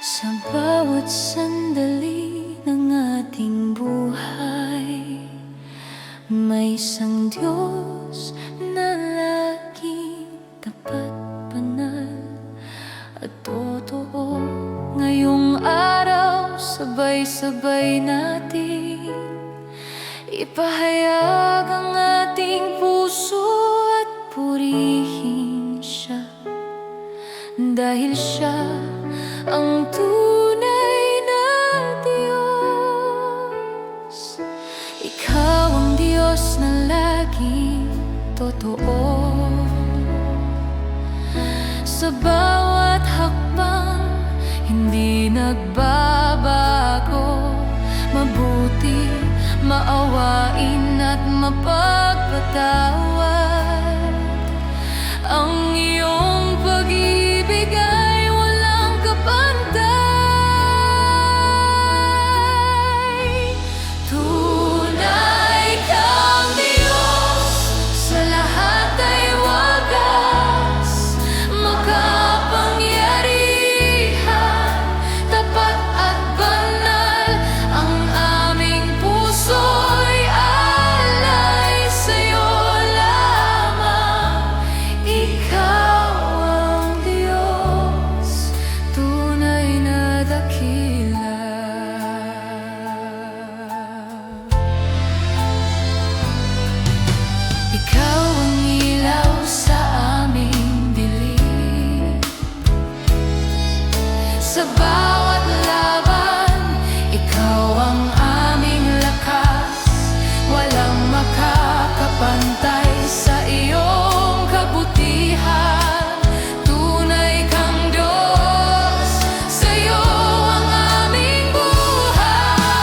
Sa bawat sandali ng ating buhay, may isang Diyos na laging tapat, banal at totoo. Ngayong araw, sabay-sabay natin ipahayag ang ating puso at purihin siya, dahil siya ang tunay na Diyos. Ikaw ang Diyos na laging totoo. Sa bawat hakbang, hindi nagbabago. Mabuti, maawain at mapagpatawad. Ang iyong pag-ibig ay walang kapantay. Tunay kang Diyos, sa lahat ay wagas, makapangyarihan, tapat at banal. Ang aming puso'y alay sa'yo lamang. Ikaw ang Diyos, tunay na dakila. Ikaw ang ilaw sa aming dilim. Sa bawat laban, ikaw ang aming lakas. Walang makakapantay sa iyong kabutihan. Tunay kang Diyos, sa'yo ang aming buhay.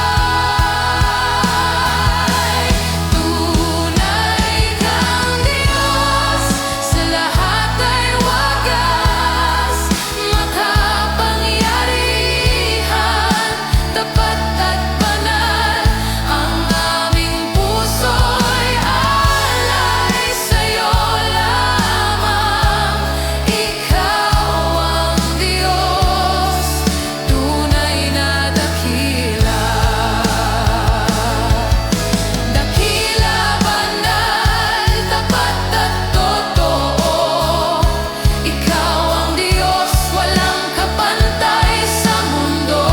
Tunay kang Diyos, sa lahat ay wagas, makapangyarihan, tapat at banal. Ang aming puso'y alay sa'yo lamang. Ikaw ang Diyos, tunay na dakila. Dakila, banal, tapat at totoo. Ikaw ang Diyos, walang kapantay sa mundo.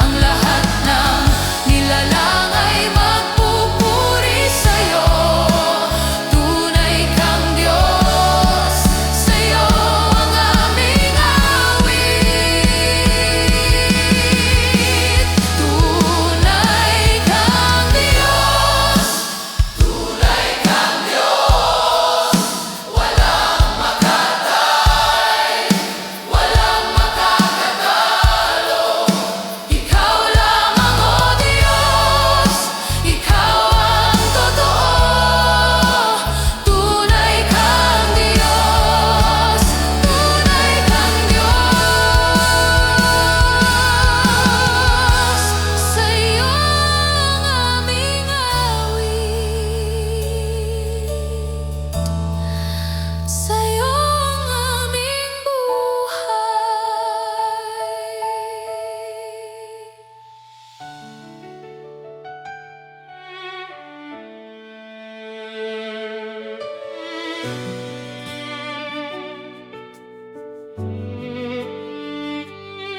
Ang lahat ng nilalang ay magpupuri sa'yo. Tunay kang Diyos, sa'yo ang aming awit. Tunay kang Diyos, walang makatay, walang makakatalo. Ikaw lamang, O Diyos, ikaw ang totoo. Tunay kang Diyos, tunay kang Diyos. Sa'yo ang aming awit. Sa'yo ang aming buhay.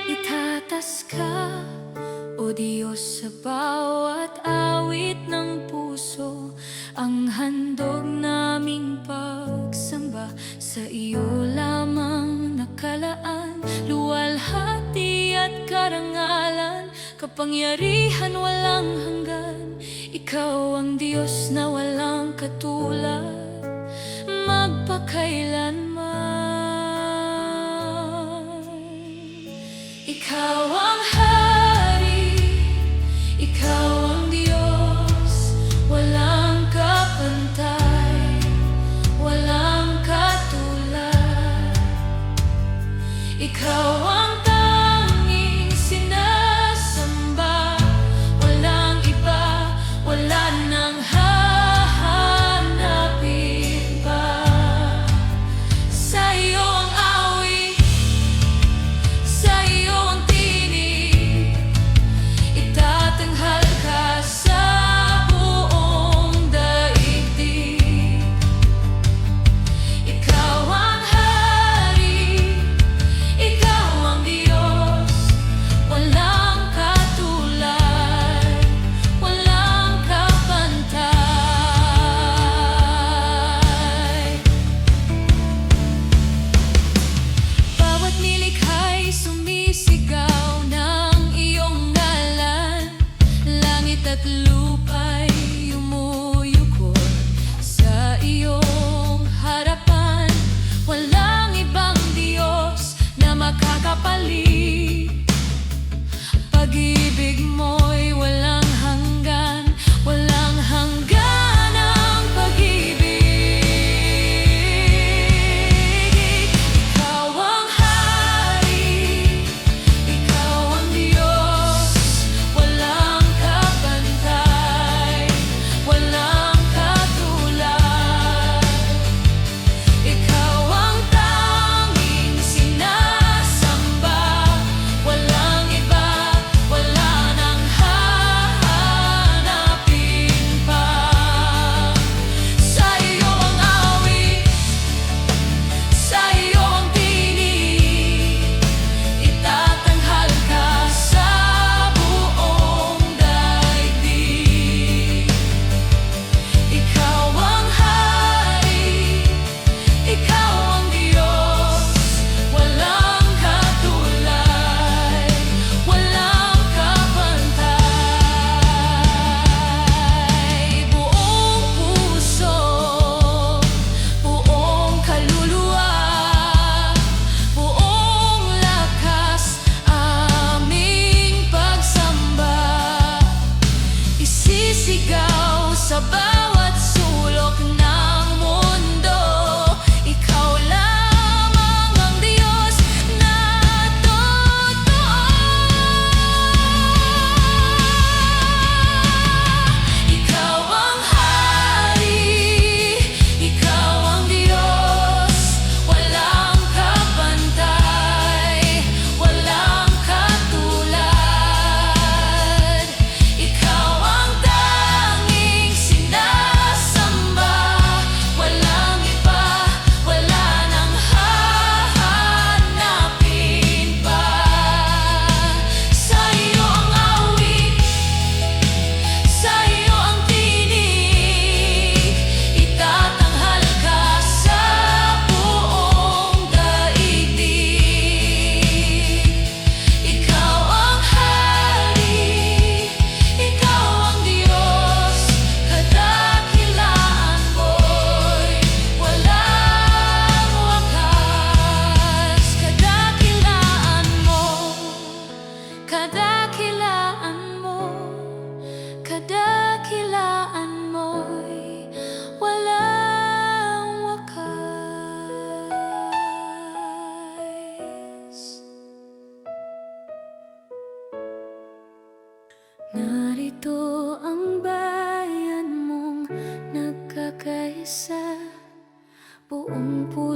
Itatas ka, O Diyos, sa bawat awit ng puso. Ang handog naming pagsamba sa iyo lamang nakalaan. Luwalhati at karangalan, kapangyarihan walang hanggan. Ikaw ang Diyos na walang katulad, magpakailanman. Ikaw ang Hari, ikaw ang Diyos, walang kapantay, walang katulad. Ikaw ang tanging sinasamba, walang iba, wala nang hahanapin pa. Sa iyo ang awit,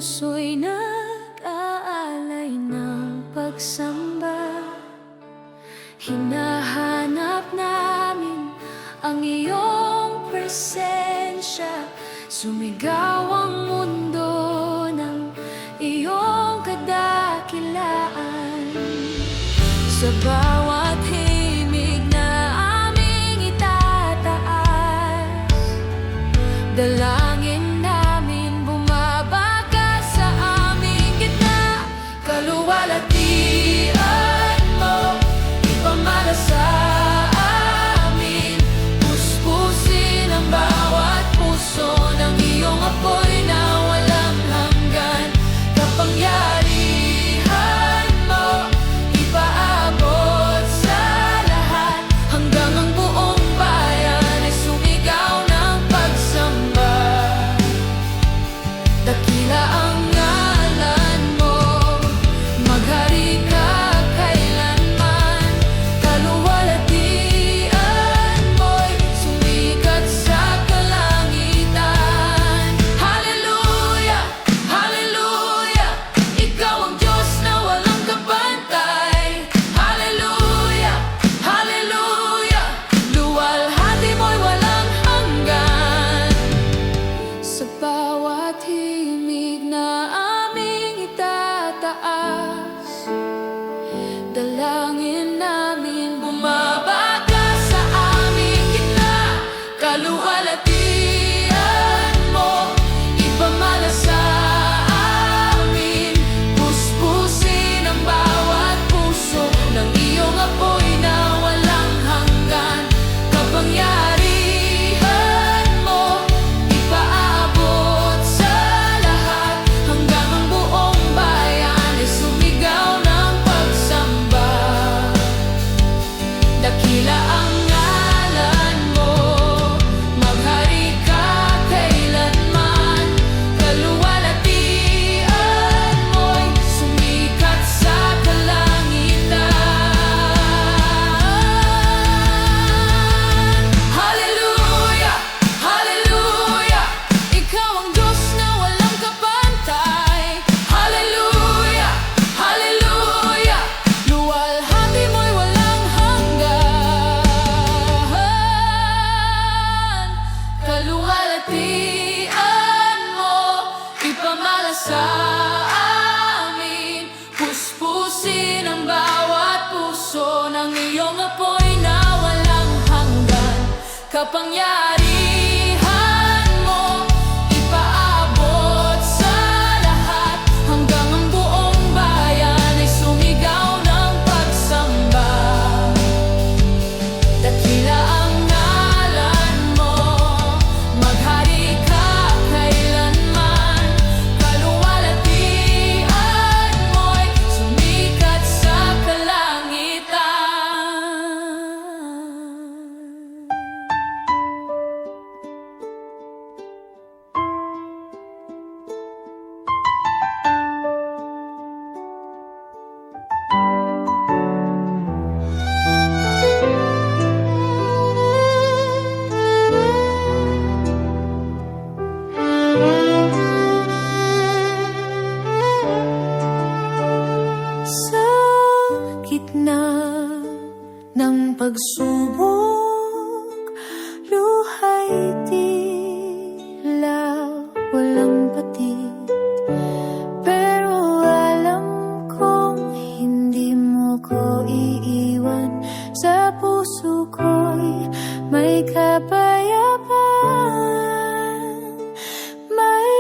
puso'y nag-aalay ng pagsamba. Hinahanap namin ang iyong presensya. Sumigaw ang mundo ng iyong kadakilaan. Sa bawat himig na aming itataas, dalangin namin bumabagkas sa aming gitna. Kaluwalhatian mo, ipamana sa amin. Puspusin ang bawat puso ng iyong apoy na walang hanggan. Kapangyarihan mo, ipaabot sa lahat, hanggang ang buong bayan ay sumigaw ng pagsamba. Dakila ang ngalan mo, maghari ka kailanman. Kaluwalhatian mo'y sumikat sa kalangitan. Hallelujah, hallelujah, ikaw ang Diyos na walang kabantay. Hallelujah, hallelujah, luwalhati mo'y walang hanggan. Sa bawat himig na aming itataas, dalangin namin bumabagkas sa aming gitna. Kaluwalhatian mo, ipamana sa amin. Puspusin ang bawat puso ng iyong apoy na walang hanggan. Kapangyarihan mo, ipaabot sa lahat, hanggang ang buong bayan ay sumigaw ng pagsamba. Dakila ang ngalan mo, maghari ka kailanman. Kaluwalhatian mo'y sumikat sa kalangitan. Hallelujah, hallelujah, ikaw ang Diyos na walang kabantay. Hallelujah, hallelujah, luwalhati mo'y walang hanggan. Kaluwalhatian mo, ipamana sa amin. Puspusin ang bawat puso ng iyong apoy na walang hanggan. Kapangyarihan mo, ipaabot sa lahat, hanggang ang buong bayan ay sumigaw ng pagsamba. Dakila ang ngalan mo, maghari ka kailanman. Kaluwalhatian mo'y sumikat sa kalangitan. Sa gitna ng pagsubok, luha'y tila walang patid. Pero alam kong hindi mo ko iiwan. Sa puso ko'y may kapayapaan. May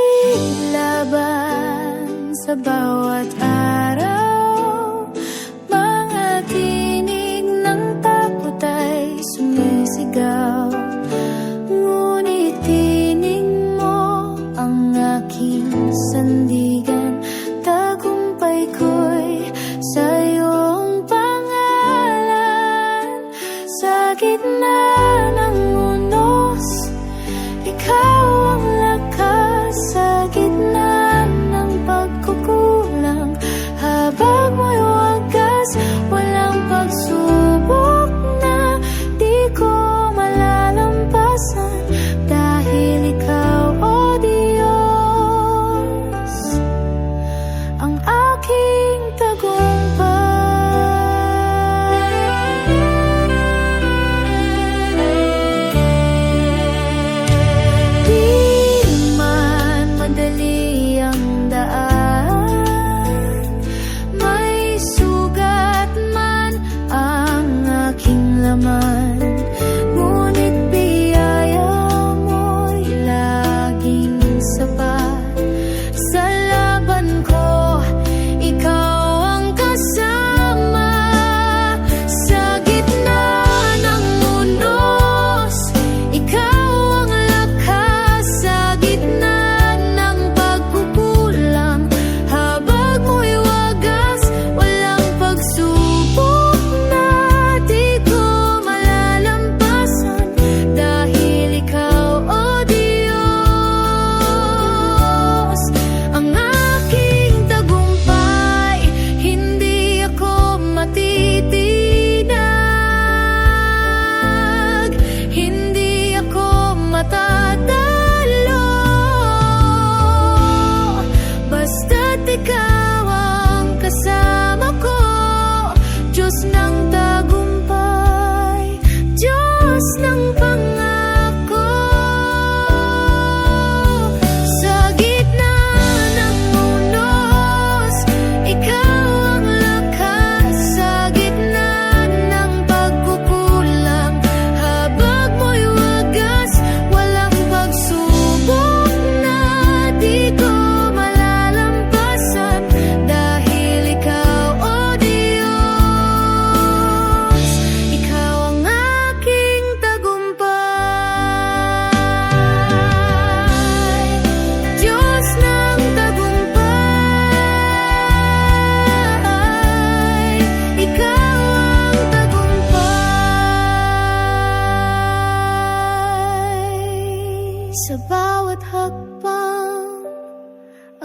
laban sa bawat araw. Mga tinig ng takot ay sumisigaw. Ngunit tinig mo ang aking sandigan. Tagumpay ko'y sa iyong pangalan. Sa gitna ng unos, ikaw ang lakas. Sa gitna ng pagkukulang,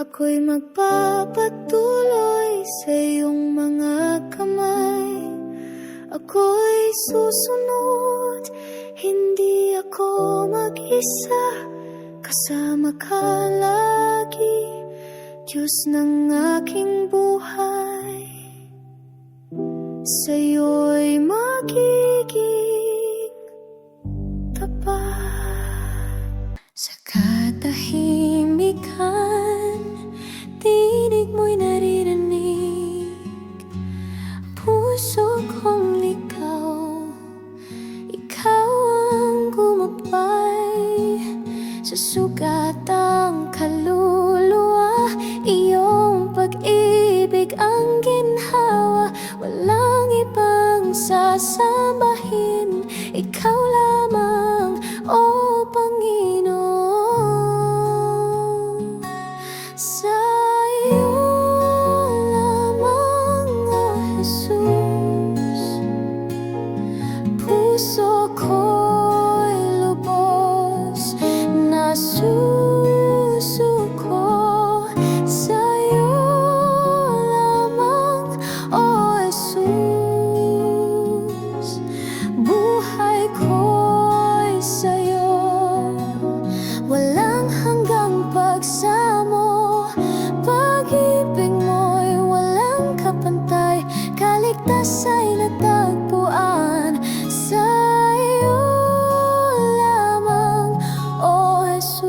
Ako'y magpapatuloy sa iyong mga kamay. Ako'y susunod, hindi ako mag-isa. Kasama ka lagi, Diyos ng aking buhay. Sa'yo'y magiging tapat. Sa katahimikan, tinig mo'y naririnig. Puso kong ligaw, ikaw ang gumabay. Sa sugatang kaluluwa, iyong pag-ibig ang ginhawa. Walang ibang sasambahin, ikaw lamang, O Panginoon. Sa iyo lamang, O Jesus, puso ko'y lubos na susuko. Sa iyo lamang, O Jesus, buhay ko'y sa'yo. Walang hanggang pagsamo, pag-ibig mo'y walang kapantay. Kaligtas ay natagpuan sa iyo lamang, O Jesus.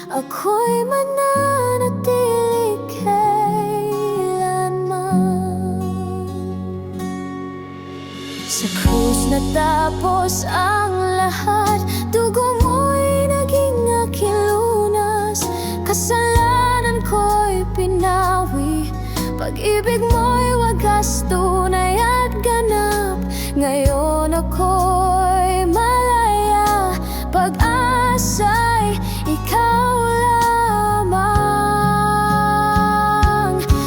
Ako'y mananatili kailanman. Sa krus natapos ang lahat, dugo mo'y naging aking lunas. Kasalanan ko'y pinawi, pag-ibig mo'y wagas, tunay at ganap. Ngayon ako'y malaya, pag-asa'y ikaw lamang.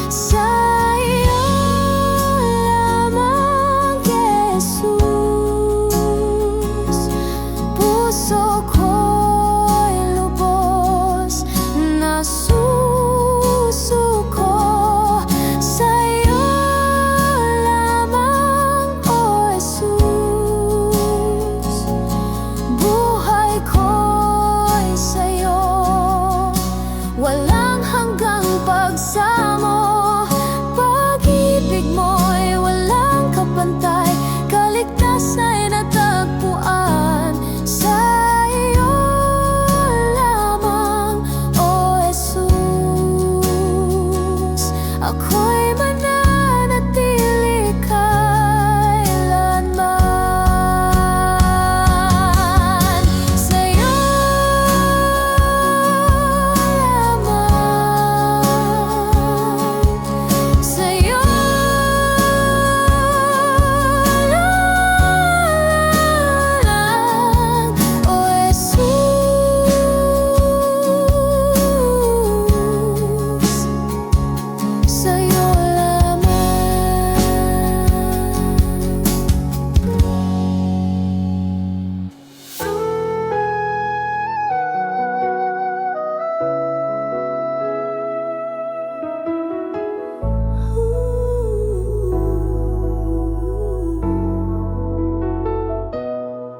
Sa iyo lamang, Jesus, puso ko'y lubos na susuko. Sa iyo lamang, O Jesus, buhay ko'y sa'yo. Walang hanggang pagsamo, pag-ibig mo'y walang kapantay. Kaligtas ay natagpuan sa iyo lamang, O Jesus. Ako'y mananatili kailanman. Sa iyo lamang, sa iyo lamang, O Jesus. Sa'yo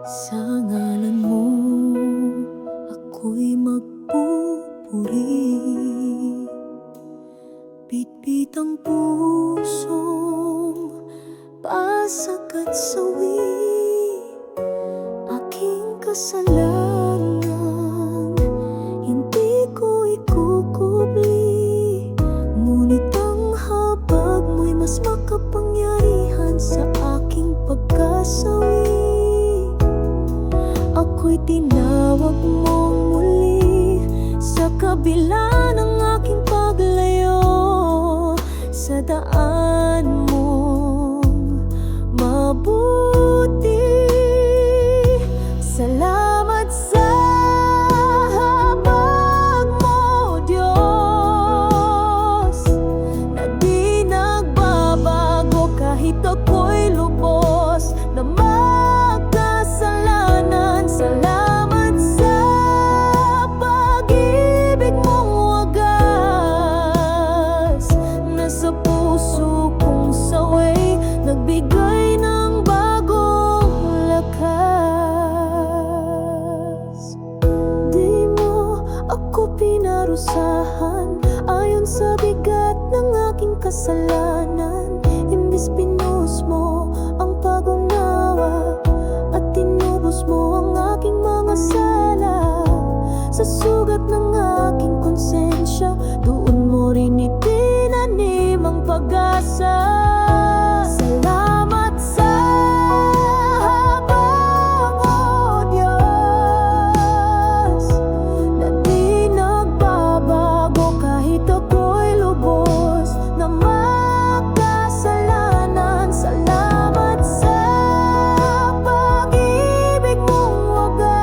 sa ngalan mo ako'y magpupuri. Bitbit ang pusong pasag at sawi, aking kasalanan hindi ko ikukubli. Ngunit ang habag mo'y mas makapangyarihan sa aking pagkasawi. Ako'y tinawag mong muli sa kabila ng aking paglayo. Sa daan mong mabuti, salamat sa habag mo, Diyos, na di nagbabago kahit ako'y lubos na makasalanan. Salamat sa pag-ibig mo, Nasa puso kong sawi, nagbigay ng bagong lakas. Di mo ako pinarusahan ayon sa bigat ng aking kasalanan. Imbis pinus mo ang pag-unawa at tinubos mo ang aking mga sala. Sa sugat ng aking konsensya, doon mo rin itinanim ang pag-asa. Salamat sa habang, o Diyos, na di nagbabago kahit ako'y lubos na makasalanan. Salamat sa pag-ibig mong wagas.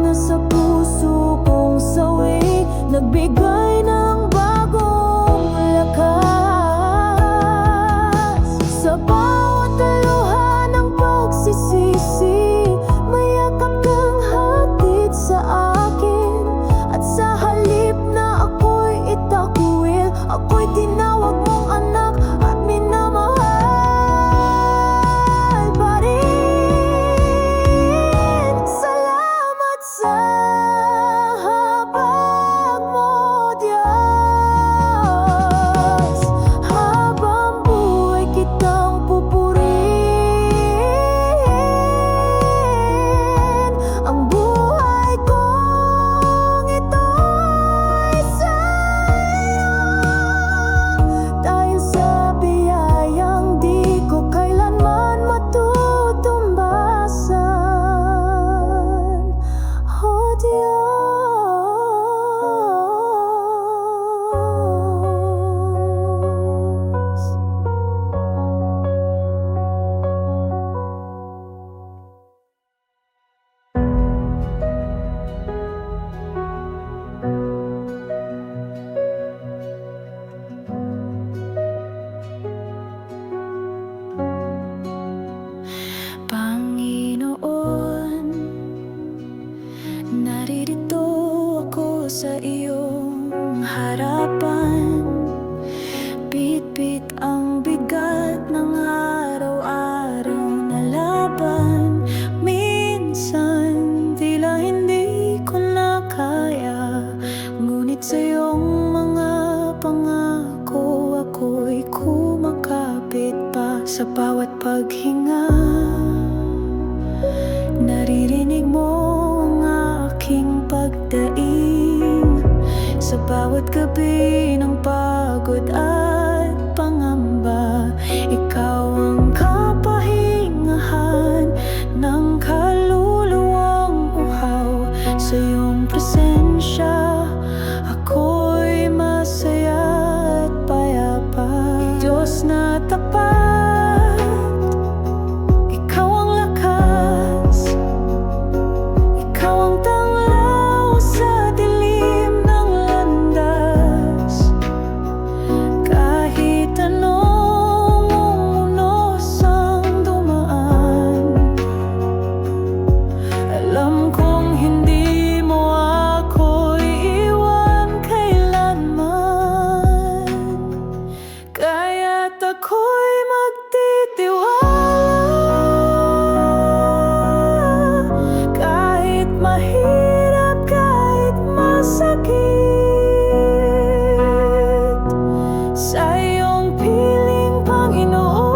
Nasa puso kong sawi, nagbigay ng bagong lakas. Sa bawat luha ng pagsisisi, may yakap kang hatid sa akin. At sa halip na ako'y itakwil, ako'y tinawag mong anak at minamahal pa rin. Salamat sa habag mo, Diyos. Habang buhay kitang pupurihin. Ang buhay kong ito'y sa'yo, dahil sa biyayang di ko kailanman matutumbasan, o Diyos. Panginoon, naririto ako sa iyong harapan. Bitbit ang bigat ng araw-araw na laban. Minsan tila hindi ko na kaya, ngunit sa iyong mga pangako ako'y kumakapit pa. Sa bawat paghinga, naririnig mo ang aking pagdaing. Sa bawat gabi ng pagod at pangamba, ikaw ang kapahingahan ng kaluluwang uhaw. Sa iyong presensya, ako'y masaya at payapa. Diyos na tapat, ikaw ang lakas. Ikaw ang tanglaw sa dilim ng landas. Kahit anong unos ang dumaan, alam kong hindi mo ako iiwan kailanman. Kaya't ako'y magtitiwala, kahit mahirap, kahit masakit, sa iyong piling, Panginoon.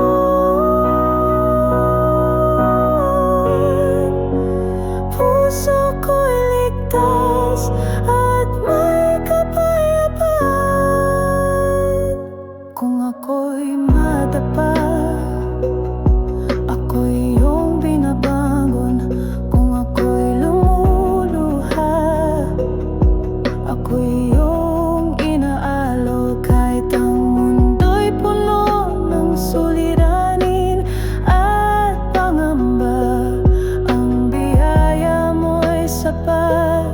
Puso ko'y ligtas at may kapayapaan. Kung ako'y madapa, ako'y iyong binabangon. Kung ako'y lumuluha, ako'y iyong inaalok. Kahit ang mundo'y puno ng suliranin at pangamba, ang biyaya mo'y sapat.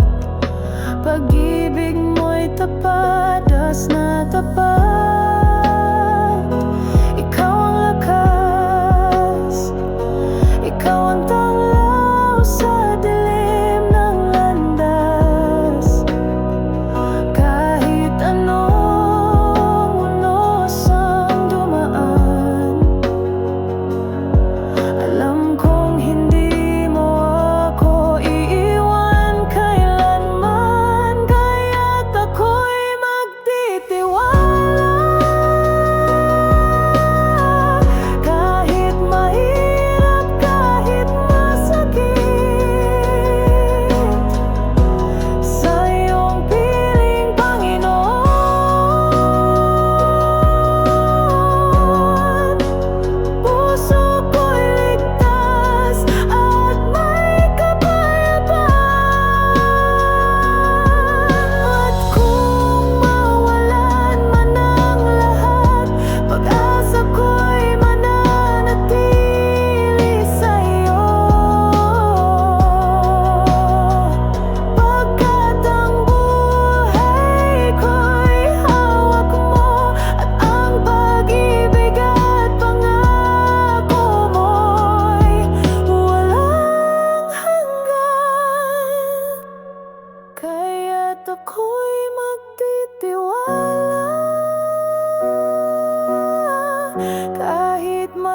Pag-ibig mo'y tapat, das na tapat. Ikaw ang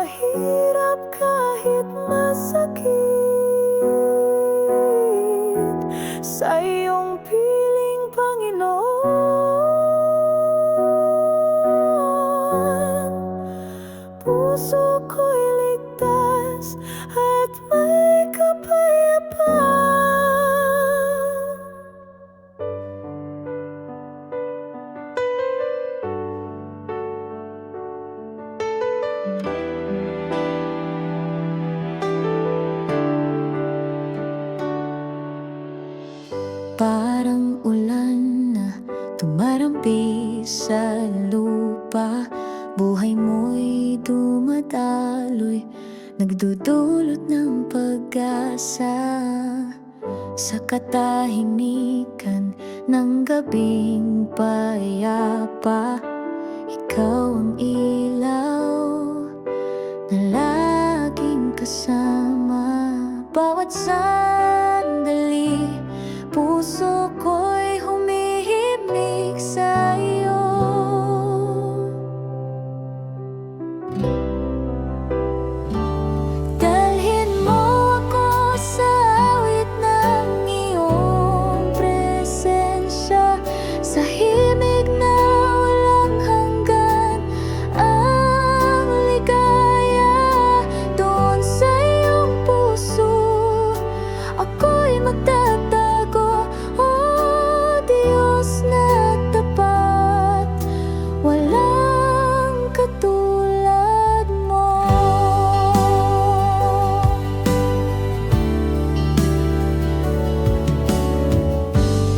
mahirap kahit masakit, sa iyong piling, Panginoon, puso ko'y ligtas at may kapayapaan. Parang ulan na tumarampi sa lupa, buhay mo'y dumadaloy, nagdudulot ng pag-asa. Sa katahimikan ng gabing payapa, ikaw ang ilaw na laging kasama. Bawat sandali, puso ko'y humihimig sa'yo. Dalhin mo ako sa awit ng iyong presensya, sa himig na walang hanggan, ang ligaya doon sa iyong puso. Ako'y magtatago, oh Diyos na tapat, walang katulad mo.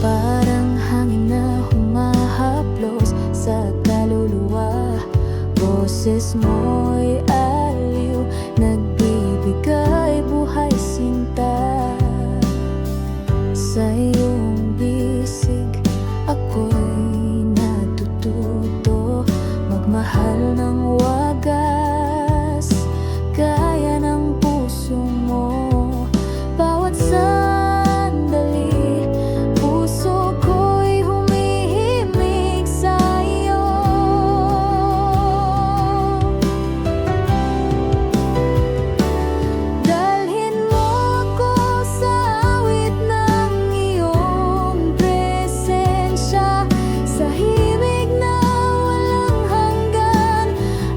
Parang hangin na humahaplos sa kaluluwa, boses mo'y aliw, nagbibigay buhay sinta. Sa iyong bisig, ako'y natututo magmahal ng wagas, gaya ng puso mo. Bawat sandali, puso ko'y humihimig sa'yo. Dalhin mo ako sa awit ng iyong presensya, sa himig na walang hanggan,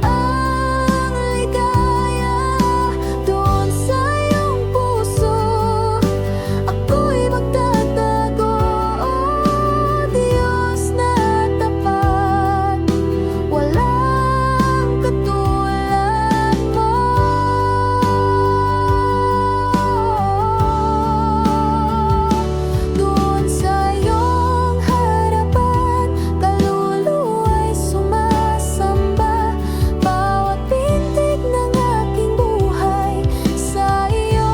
ang ligaya doon sa iyong puso. Ako'y magtatago, oh Diyos na tapat, walang katulad mo. Doon sa iyong harapan, kaluluwa'y sumasamba, bawat pintig ng aking buhay sa iyo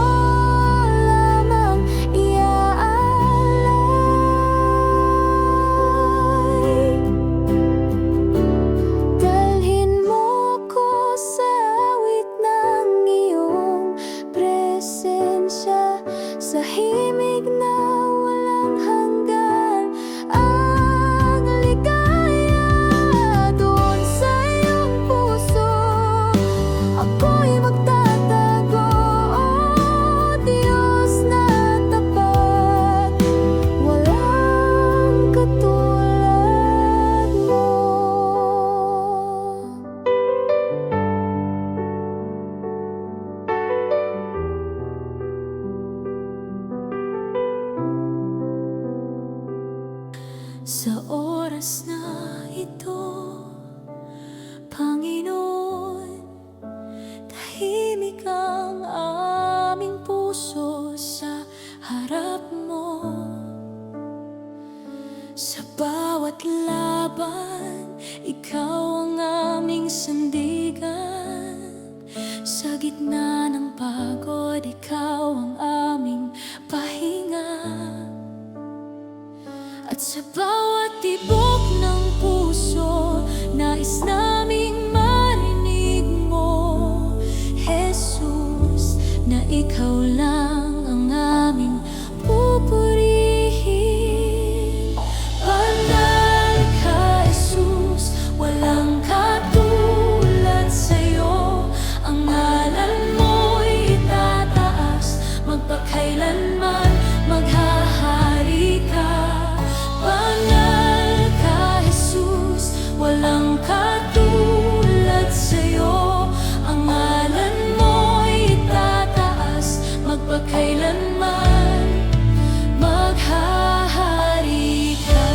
lamang iaalay. Dalhin mo ko sa awit ng iyong presensya, sa himig na walang hanggan, ang ligaya doon sa iyong puso. Ako'y magtatago, oh Diyos na tapat, walang katulad mo. Sa oras na ito, Panginoon, tahimik ang aming puso sa harap mo. Sa bawat laban, ikaw ang aming sandigan. Sa gitna ng pagod, ikaw ang aming pahinga. At sa bawat tibok ng puso, nais naming marinig mo, Jesus, na ikaw lang ang aming pupurihin. Banal ka, Jesus, walang katulad sa'yo, ang magpakailanman maghahari ka.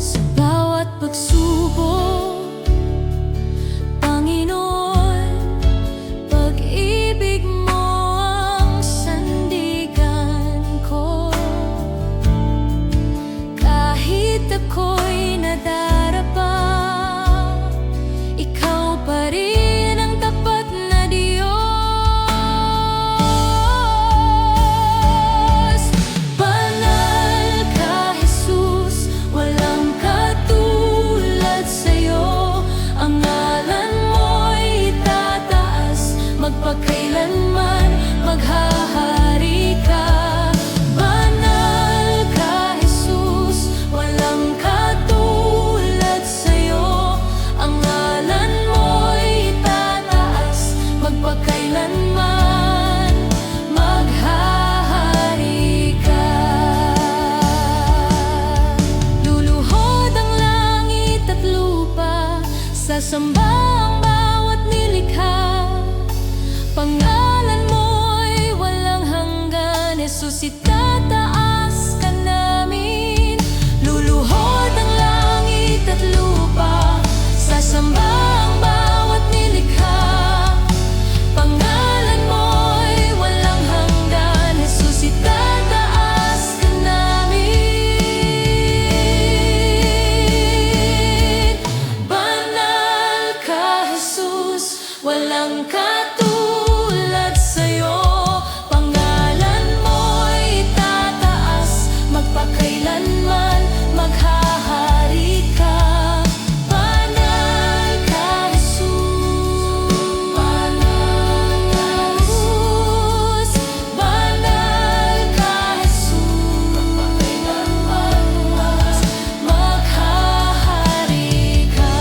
Sa bawat pagsubok, Panginoon, pag-ibig mo ang sandigan ko. Kahit ako'y nadarapa, ikaw pa rin ang tapat na Diyos. Banal ka, Jesus, walang katulad sa'yo. Ang ngalan mo'y tataas, magpakailanman maghahari ka. Banal ka, Jesus, walang katulad sa'yo. Ang ngalan mo'y tataas, magpakailanman maghahari ka. Luluhod ang langit at lupa, sasamba ang bawat nilikha. Pangalan mo'y walang hanggan, Jesus, itataas ka namin. Luluhod ang langit at lupa, sasamba ang bawat nilikha. Pangalan mo'y walang hanggan, Jesus, itataas ka namin. Banal ka, Jesus, walang katulad sa'yo. Pangalan mo'y tataas, magpakailanman maghahari ka. Banal ka, Jesus. Banal ka, Jesus. Banal ka, Jesus. Magpakailanman maghahari ka.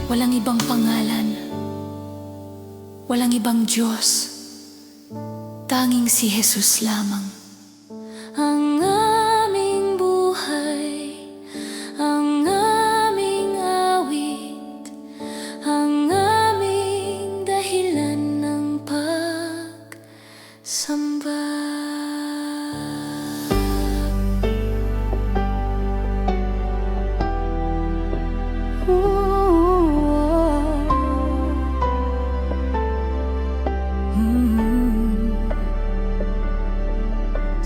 Walang ibang pangalan, walang ibang Diyos, tanging si Jesus lamang. Ang aming buhay, ang aming awit, ang aming dahilan ng pagsamba.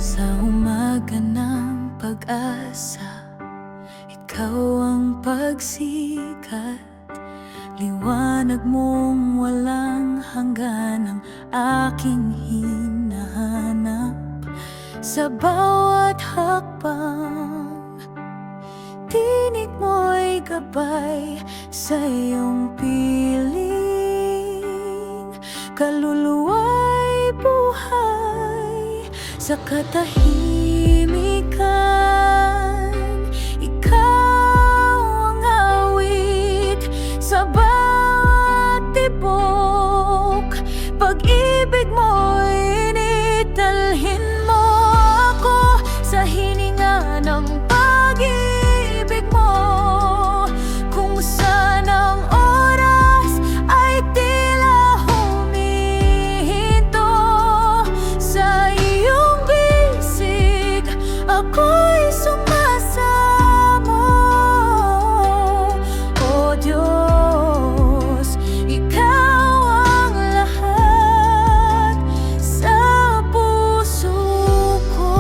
Sa umaga ng pag-asa, ikaw ang pagsikat. Liwanag mong walang hanggan ang aking hinahanap. Sa bawat hakbang, tinig mo'y gabay sa iyong piling. Kaluluwa'y buhay sa katahimikan. Ikaw ang awit sa bawat tibok. Pag-ibig mo'y initalhin mo ako sa hininga ng pag-ibig mo. Kung saan ang oras ay tila humihinto sa iyong bisig, ako'y sumasamo. O Diyos, ikaw ang lahat sa puso ko.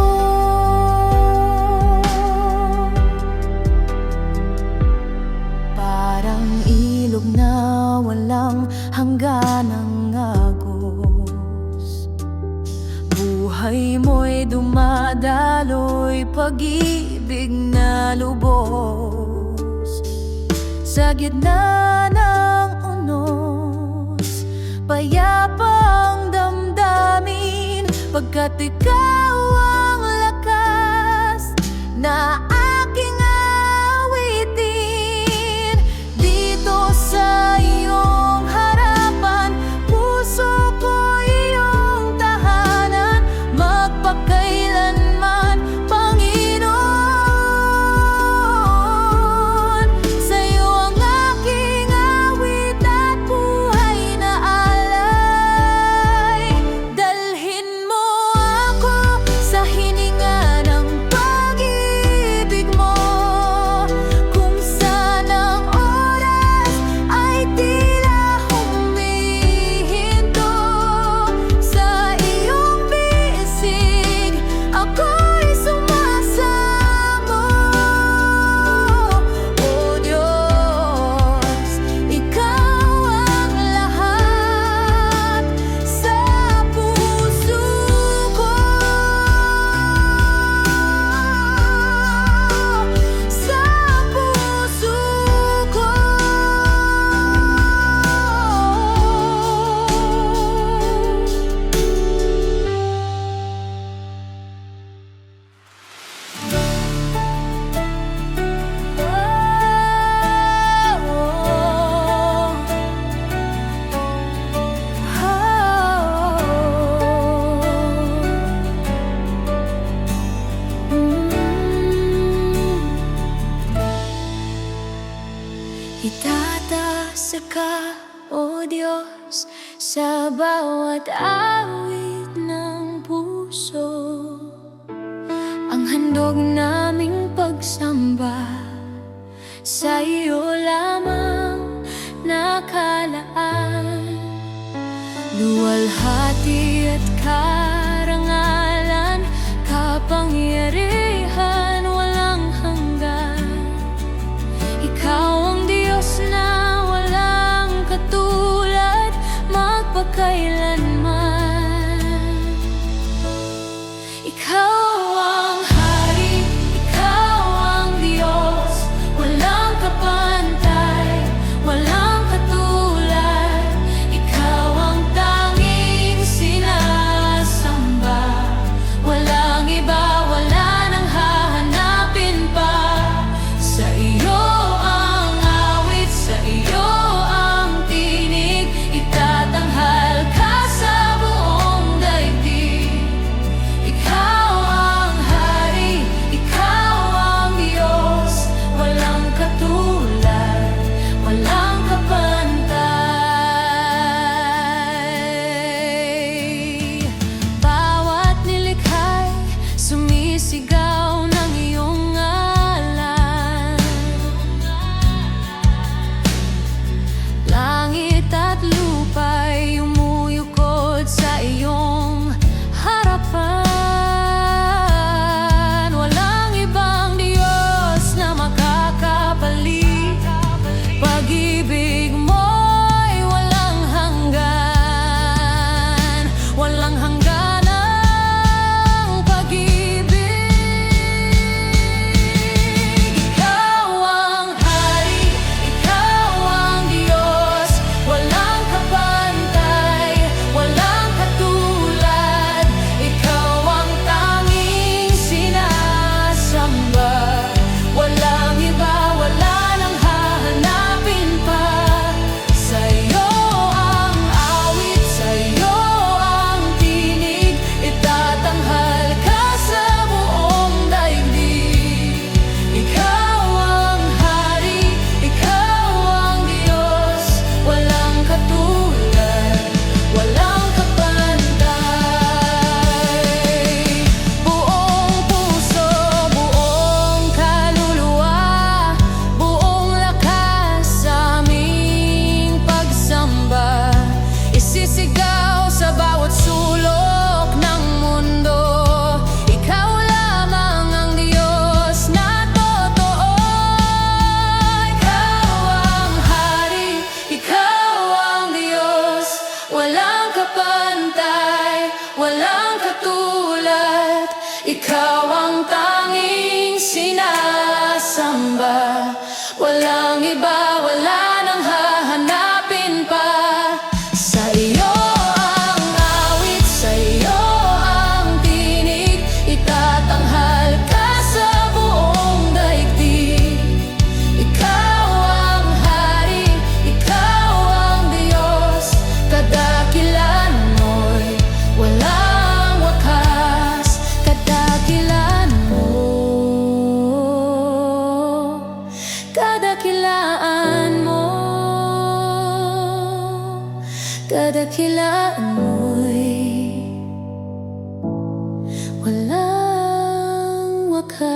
Parang ilog na walang hangganang agos, buhay mo'y dumadaloy, pag-ibig na lubos. Sa gitna ng unos, payapa ang damdamin, pagkat ikaw ang lakas na aking awitin. Dito sa iyong harapan, puso ko iyong tahanan, magpakailanman, Panginoon. handog naming pagsamba, sa iyo lamang nakalaan. Luwalhati at karangalan, kapangyarihan walang hanggan. Ikaw ang Diyos na walang katulad, magpakailanman. Ikaw ang Hari, Ikaw ang Diyos, walang kapantay, walang katulad. Ikaw ang tanging sinasamba, walang iba, wala nang hahanapin pa. Sa iyo ang awit, sa iyo ang tinig, itatanghal ka sa buong daigdig. Ikaw ang Hari, Ikaw ang Diyos, walang katulad, walang kapantay. Bawat nilikha'y sumisigaw ng iyong ngalan. Langit at lupa'y umuyukod sa iyong harapan. Walang ibang Diyos na makakapalit, pag-ibig mo'y walang hanggan. Walang hanggan ang pag-ibig. Ikaw ang Hari, Ikaw ang Diyos, walang kapantay, walang katulad. Ikaw ang tanging sinasamba, walang iba, wala nang hahanapin pa. Sa iyo ang awit, sa iyo ang tinig, itatanghal ka sa buong daigdig. Ikaw ang Hari, Ikaw ang Diyos, walang katulad, walang kapantay. Buong puso, buong kaluluwa, buong lakas sa aming pagsamba, isisigaw sa bawat sulok ng mundo. Ikaw lamang ang Diyos na totoo. Ikaw ang Hari, Ikaw ang Diyos, walang kapantay, walang katulad. Ikaw ang tanging sinasamba, walang iba, wala nang hahanapin pa. Sa iyo ang awit, sa iyo ang tinig, itatanghal ka sa buong daigdig. Ikaw ang Hari, Ikaw ang Diyos, kadakilan mo'y walang wakas. Kadakilan mo, kadakilaan mo, kadakilaan mo'y walang wakas.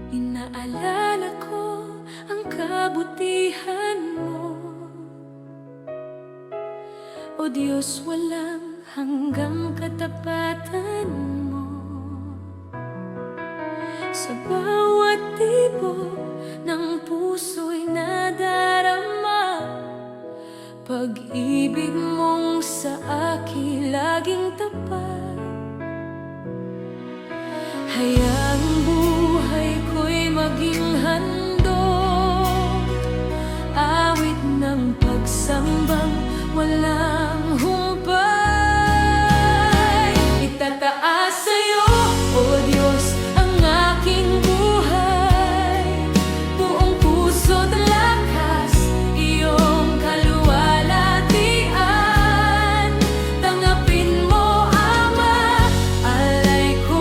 Inaalala ko ang kabutihan mo, O Diyos, walang hanggang katapatan mo. Sa bawat tibok ng puso'y nadarama, pag-ibig mong sa akin laging tapat. Hayaang buhay ko'y maging handog, awit ng pagsambang walang humpay. Itataas sa'yo, O Diyos, ang aking buhay, buong puso't lakas, iyong kaluwalhatian. Tanggapin mo, Ama, alay ko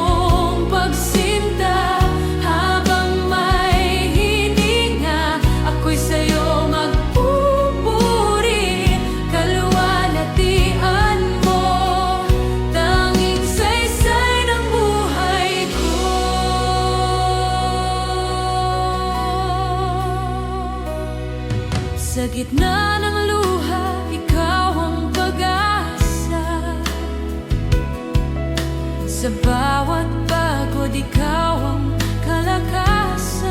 Sa bawat pagod ikaw ang kalakasan.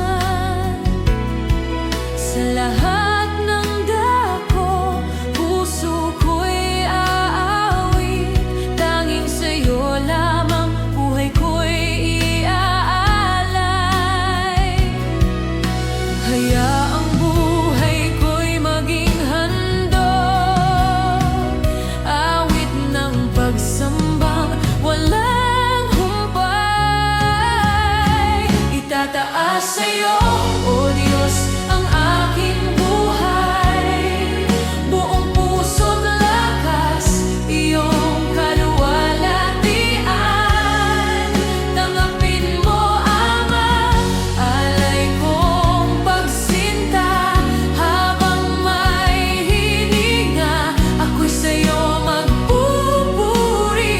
Sa lahat ng dako, puso ko'y aawit. Tanging sa'yo lamang buhay ko'y iaalay. Hayaang buhay ko'y maging handog, awit ng pagsambang walang humpay. Itataas sa'yo, O Diyos, ang aking buhay. Buong puso't lakas, iyong kaluwalhatian. Tanggapin mo, Ama, alay kong pagsinta. Habang may hininga, ako'y sa'yo magpupuri.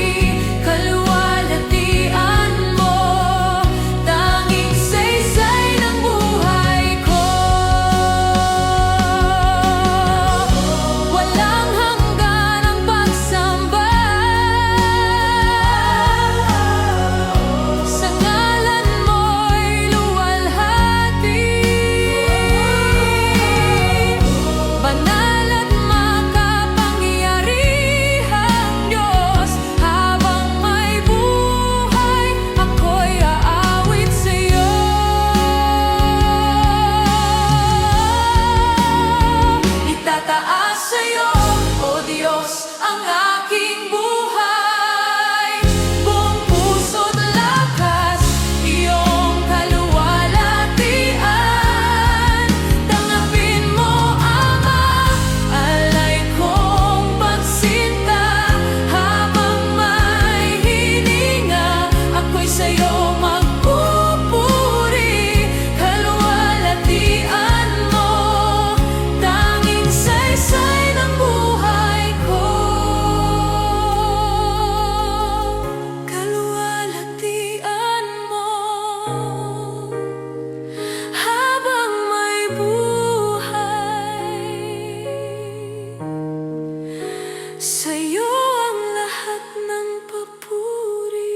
Kaluwalhatian mo, tanging saysay ng buhay ko. Walang hanggan ang pagsamba sa ngalan mo'y luwalhati. Banal at makapangyarihang Diyos, habang may buhay, ako'y aawit sa'yo. Itataas sa'yo, O Diyos, ang aking buhay. Buong puso't lakas, iyong kaluwalhatian. Tanggapin mo, Ama, alay kong pagsinta. Habang may hininga, ako'y sa'yo magpupuri. Kaluwalhatian mo, tanging saysay ng buhay ko. Kaluwalhatian mo, habang may buhay, sa'yo ang lahat ng papuri.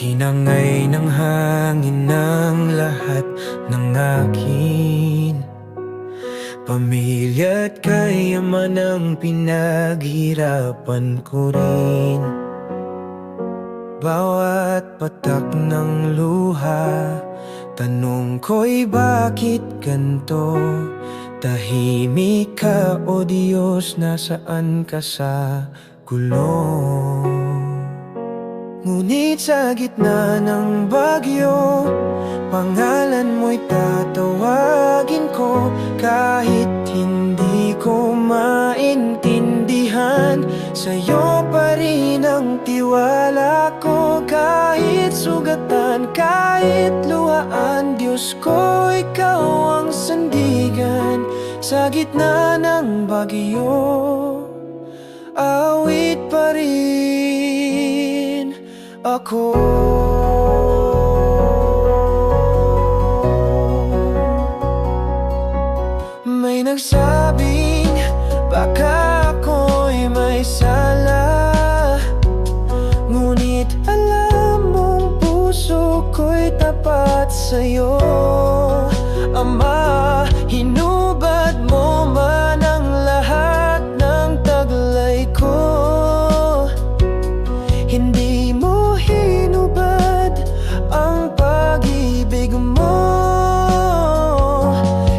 Tinangay ng hangin ng lahat ng akin. Pamilya't kayaman ang pinaghirapan ko rin. Bawat patak ng luha, tanong ko'y bakit ganto? Tahimik ka, O Diyos, nasaan ka sa gulong? Ngunit sa gitna ng bagyo, pangalan mo'y tatawagin ko. Kahit hindi ko maintindihan, sa'yo pa rin ang tiwala ko. Kahit sugatan, kahit luhaan, Diyos ko, ikaw ang sandigan. Sa gitna ng bagyo, awit pa rin ako. May nagsabing baka ako'y may sala, ngunit alam mong puso ko'y tapat sa'yo. Ama, hinubad mo man ang lahat ng taglay ko. Hindi mo hinubad ang pag-ibig mo.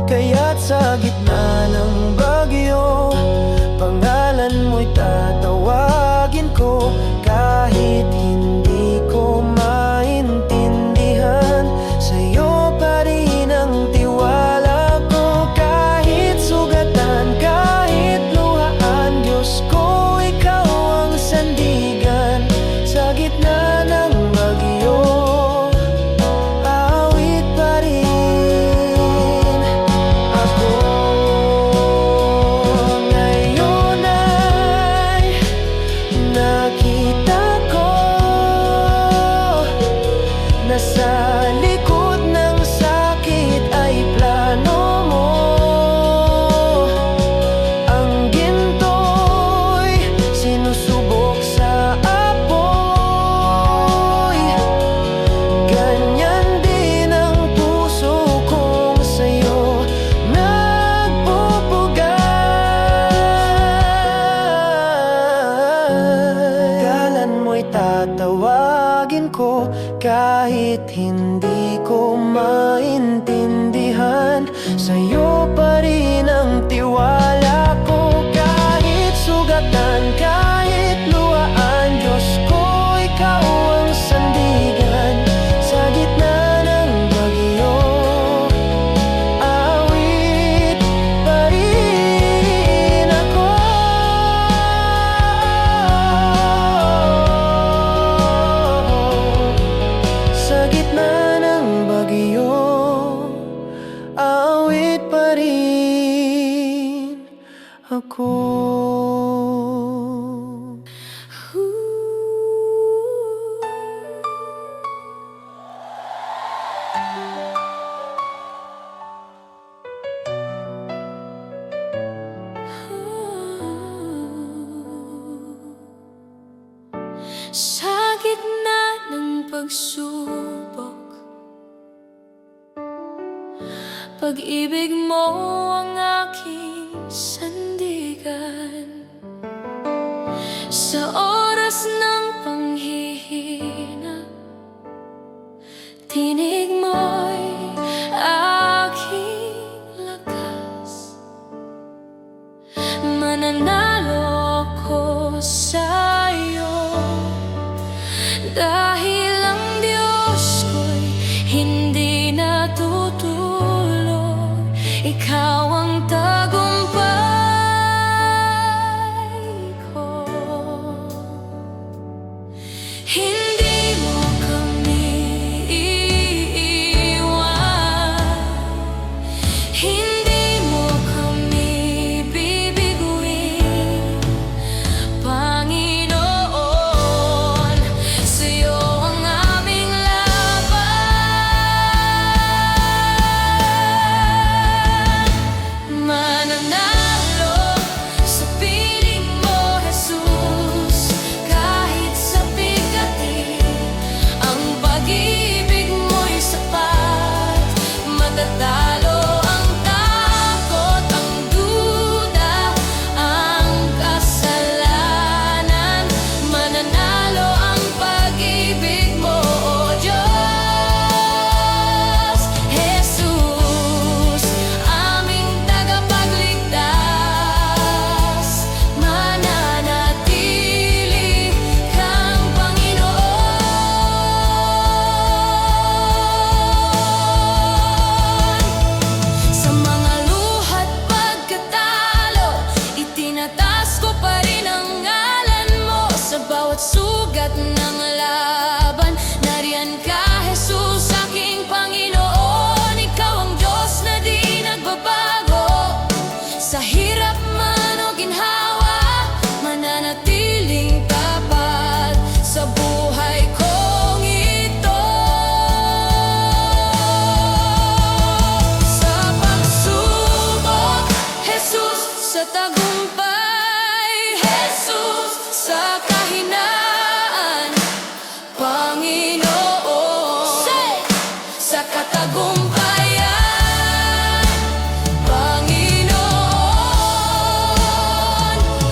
Kaya't sa gitna ng bagyo, pangalan mo'y tatawagin ko. Kahit hindi ko maintindihan, sa'yo pa rin ang tiwala Kahit hindi ko maintindihan, sa'yo pa rin ang tiwala ko. Kahit sugatan, kahit luhaan, Diyos ko, ikaw ang sandigan. Sa gitna ng bagyo, awit pa rin ako. Sa gitna ng bagyo, awit pa rin ako. Sa gitna ng pagsubok, pag-ibig mo ang aking sandigan. Sa oras ng panghihina, tinig mo'y aking lakas. Mananalo ako sa'yo, dahil ang Diyos ko'y hindi natutulog. Ikaw ang tagumpay ko. Hindi mo kami iiwan, hindi mo kami bibiguin, Panginoon. Sa'yo ang aming laban. Mananalo sa piling mo, Jesus. Kahit sa bigatin, ang pag-ibig mo'y sapat. Matatalo ang takot, ang duda, ang kasalanan. Mananalo ang pag-ibig mo, O Diyos. Jesus, aming tagapagligtas. Mananatili kang Panginoon. Sa mga luha't pagkatalo, itinataas ko pa rin ang ngalan mo. Sa bawat sugat ng laban, nariyan ka, Jesus, aking Panginoon. Ikaw ang Diyos na di nagbabago. Sa hirap man o ginhawa, mananatiling tapat sa buhay kong ito. Sa pagsubok, Jesus, sa tagumpay, Jesus, sa kahinaan, Panginoon. Sa katagumpayan, Panginoon.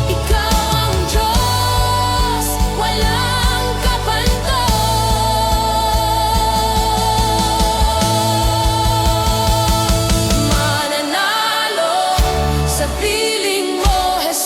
Ikaw ang Diyos, walang kapantay. Mananalo sa piling mo, Jesus.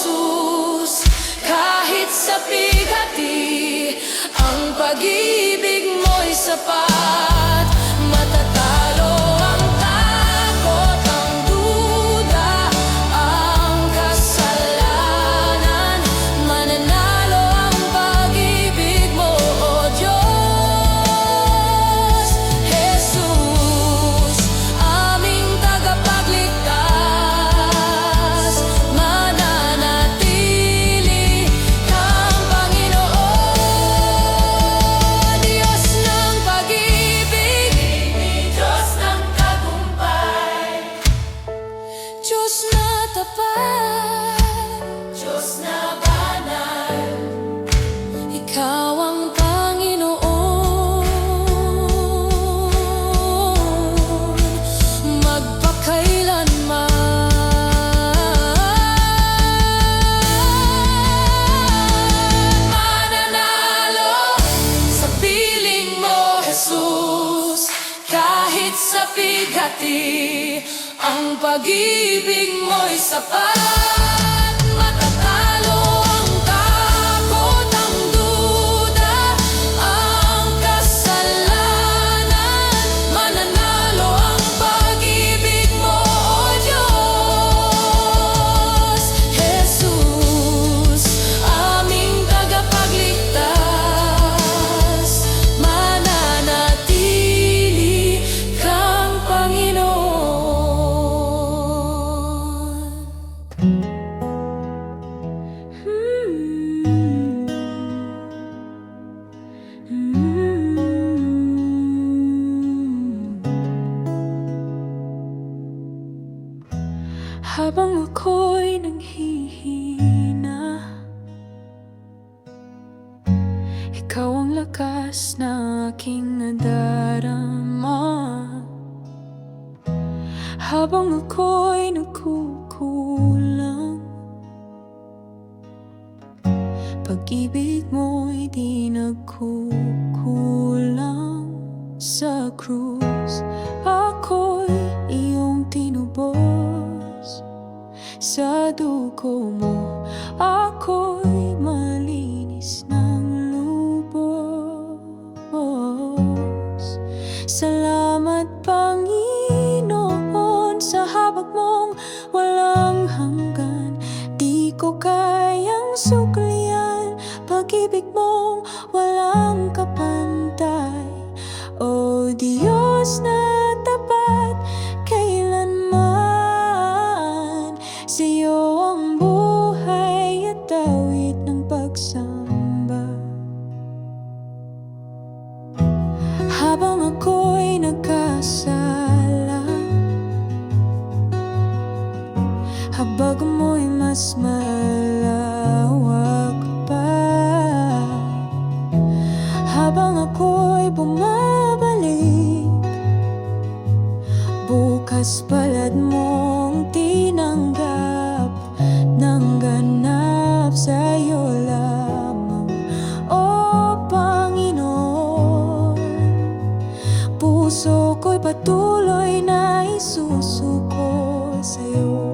Ang pag-ibig mo'y sapat, matatalo ang takot, ang duda, ang kasalanan. Mananalo ang pag-ibig mo, O Diyos. Jesus, aming tagapagligtas, mananatili kang Panginoon. Habang ako'y nanghihina, ikaw ang lakas na aking nadarama. Habang ako'y nagkukulang, pag-ibig mo'y di nagkukulang. Sa krus ako'y iyong tinubos, sa dugo mo ako'y malinis ng lubos. Salamat Panginoon sa habag mong walang hanggan. Di ko kayang suklian pag-ibig mong walang kapantay. O Diyos na tapat kailanman, sa'yo ang buhay at awit ng pagsamba. Habang ako'y nagkasala, habag mo'y mas malawak pa. Habang ako'y bumabalik, bukas palad mong tinanggap ng ganap. Sa'yo lamang, O Panginoon, puso ko'y patuloy na isusuko sa'yo.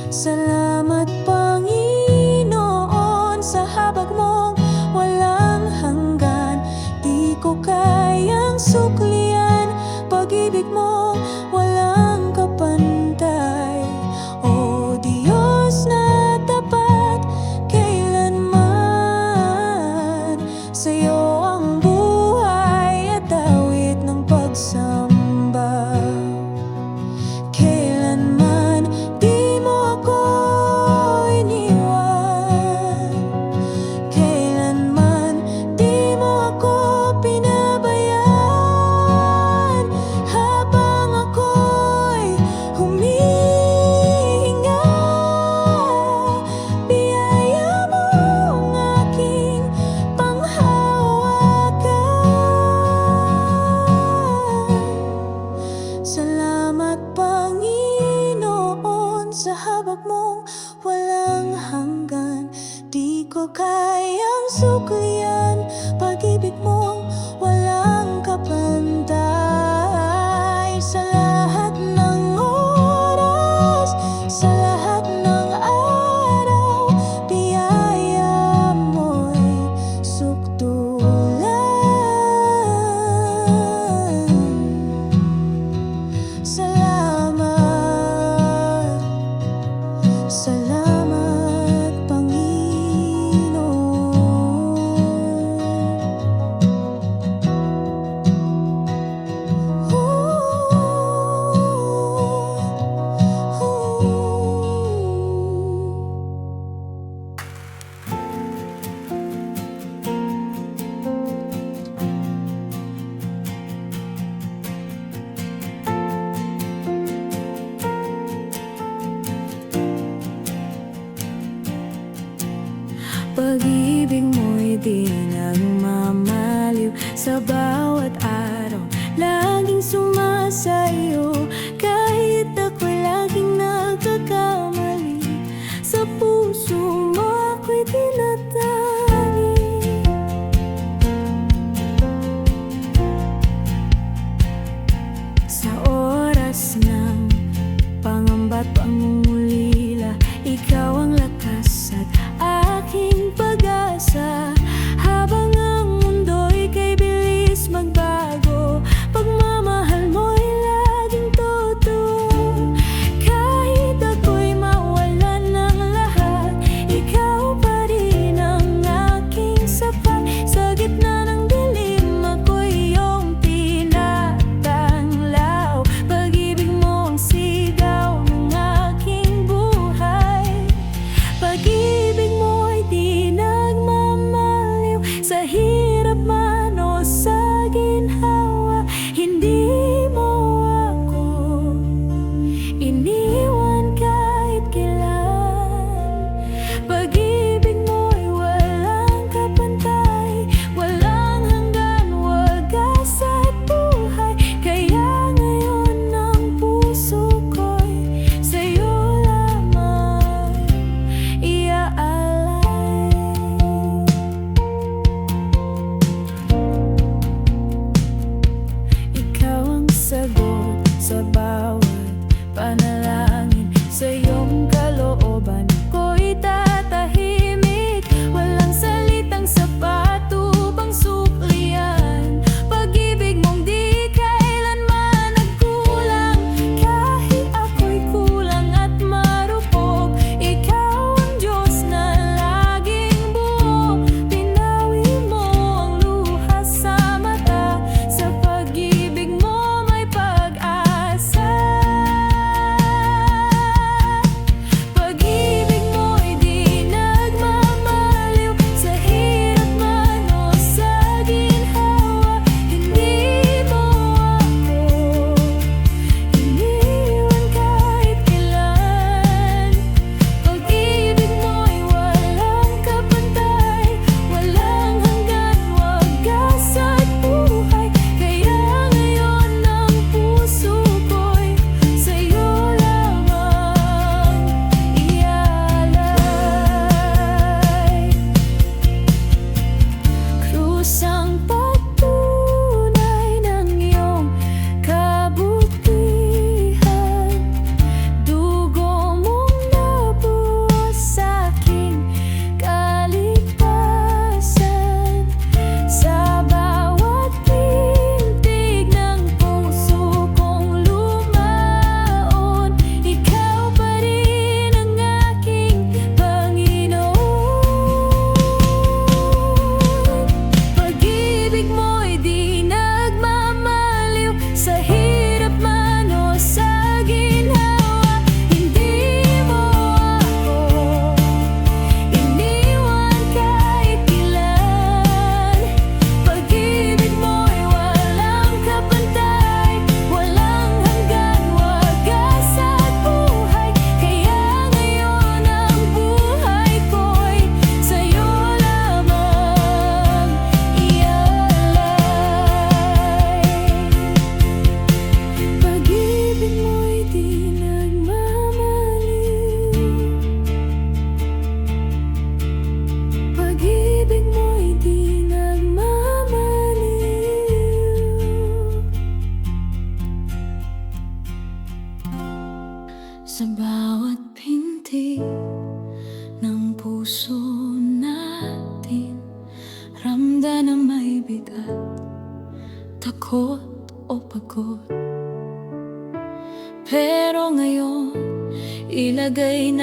Salamat Panginoon sa habag mong walang hanggan. Di ko kayang suklian pag-ibig mo walang kapantay. O Diyos na tapat kailanman, sa'yo ang buhay at awit ng pagsamba. Kailanman di mo ako iniwan, kailanman di mo ako pinabayaan. Habang ako'y humihinga, biyaya mo ang aking panghawakan. Salamat Panginoon sa habag mong walang hanggan. Di ko kayang suklian pag-ibig mong walang kapantay. Sa lahat ng oras, sa lahat ng araw, biyaya mo'y sukdulan. Salamat, salamat Panginoon. Pag-ibig mo'y di nagmamaliw, sa bawat araw laging sumasayo. Kahit ako'y laging nagkakamali, sa puso mo ako'y tinatali. Sa oras ng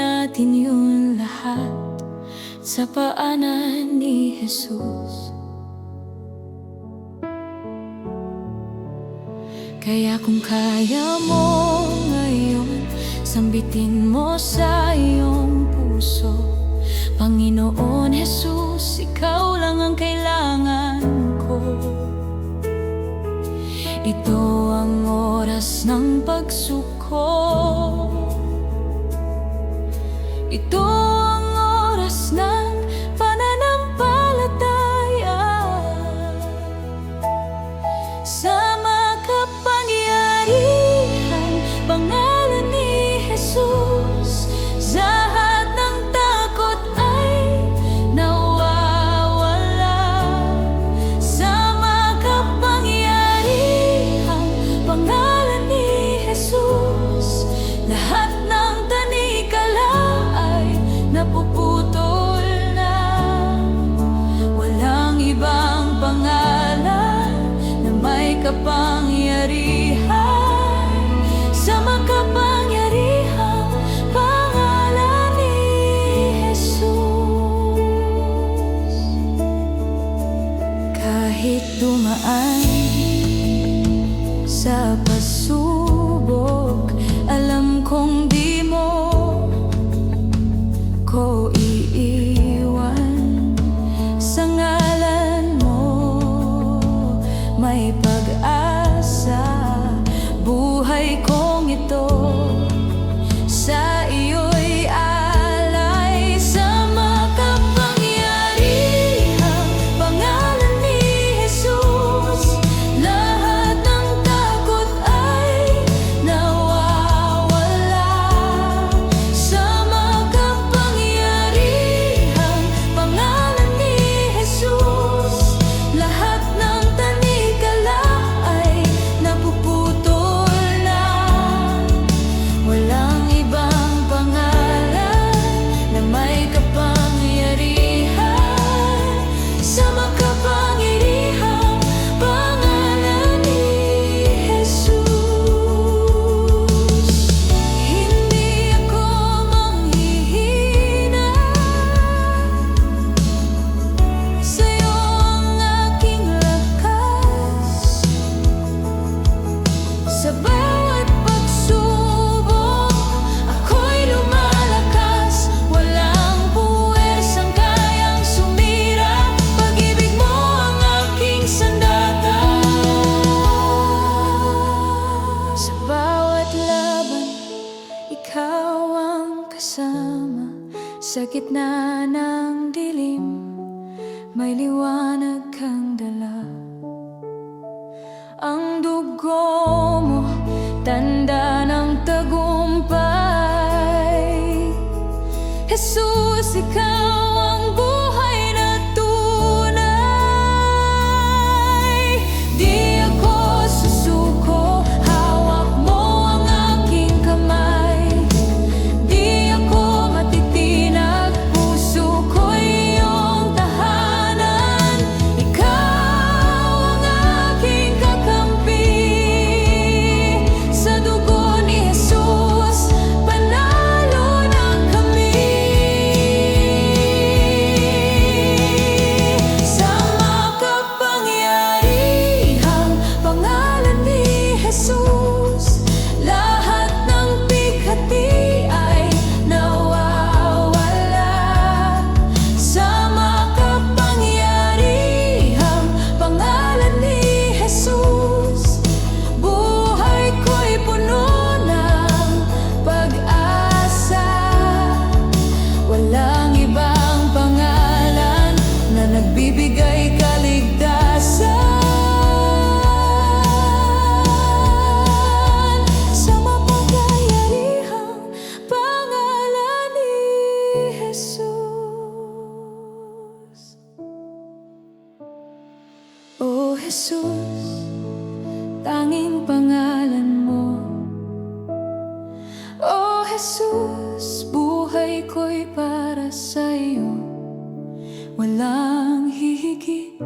natin yun lahat sa paanan ni Jesus. Kaya kung kaya mo ngayon, sambitin mo sa iyong puso, Panginoon Jesus, ikaw lang ang kailangan ko. Ito ang oras ng pagsuko. Ito ang oras ng pananampalataya. Sa makapangyarihang pangalan ni Jesus, lahat ng takot ay nawawala. Sa makapangyarihang pangalan ni Jesus, lahat ng tanikala ay napuputol na. Walang ibang pangalan na may kapangyarihan sa makapangyarihang pangalan ni Jesus. Kahit dumaan sa pasubok, alam kong di mo ko iiwan. Sa ngalan mo may pag-asa. Buhay kong ito sa iyo'y alay. Sa makapangyarihang pangalan ni Jesus, lahat ng takot ay nawawala. Sa makapangyarihang pangalan ni Jesus, lahat ng tanikala ay napuputol na. Walang ibang pangalan na may kapangyarihan sa makapangyarihang pangalan ni Jesus. Hindi ako manghihina, sa'yo ang aking lakas. Sa bawat pagsubok, ako'y lumalakas. Walang puwersang kayang sumira. Pag-ibig mo ang aking sandata. Sa bawat laban, ikaw ang kasama. Sa gitna ng dilim, may liwanag kang dala. Ang dugo mo, tanda ng tagumpay. Jesus, ikaw ang buhay na tunay. Di ako susuko, hawak mo ang aking kamay. Di ako matitinag, puso ko'y iyong tahanan. Ikaw ang aking kakampi. Sa dugo ni Jesus, panalo na kami. Sa makapangyarihang pangalan ni Jesus, lahat ng bighati ay nawawala. Sa makapangyarihang pangalan ni Jesus, buhay ko'y puno ng pag-asa. Walang ibang pangalan na nagbibigay kaligtasan sa makapangyarihang pangalan ni Jesus. O Jesus, tanging pangalan mo. O Jesus, buhay ko'y para sa'yo. Walang hihigit,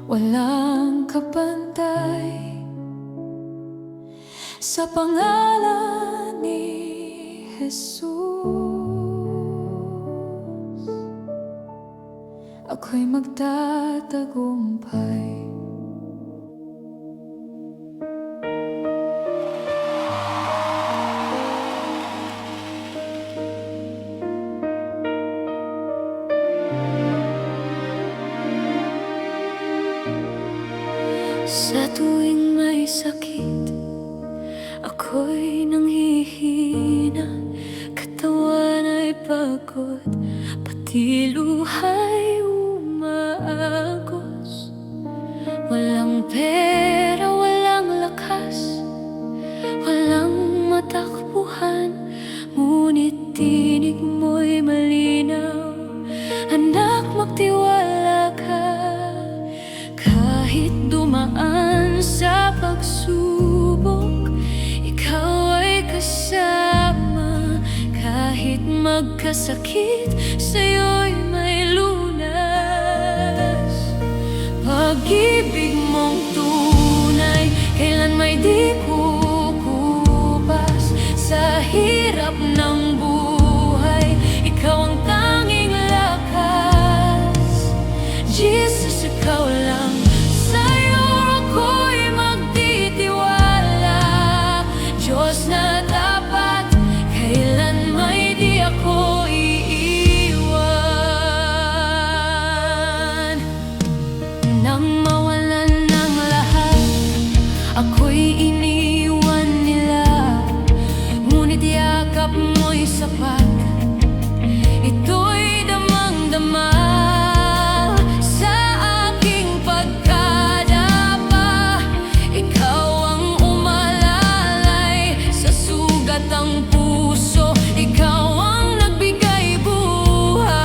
walang kapantay sa pangalan ni Jesus. Jesus, ako'y magtatagumpay. Sa tuwing may sakit, ako'y nanghihina. Katawan ay pagod, pati luha'y umaagos. Walang pera, walang lakas, walang matakbuhan, ngunit tinig mo'y malinaw. Anak, magtiwala ka. Kahit dumaan sa pagsubok, ikaw ay kasama. Kahit magkasakit, sa'yo'y may lunas. Pag-ibig mong tunay, kailan may di kukupas. Sa hirap ng buhay, ikaw ang tanging lakas. Jesus, ikaw lang. Sa'yo ako'y magtitiwala. Diyos na tapat, kailan may di ako iiwan. Nang mawalan ng lahat, ako'y iniwan nila. Ngunit yakap mo'y sapat, ito'y damang-dama. Sa aking pagkadapa, ikaw ang umalalay. Sa sugat ang puso, ikaw ang nagbigay buhay.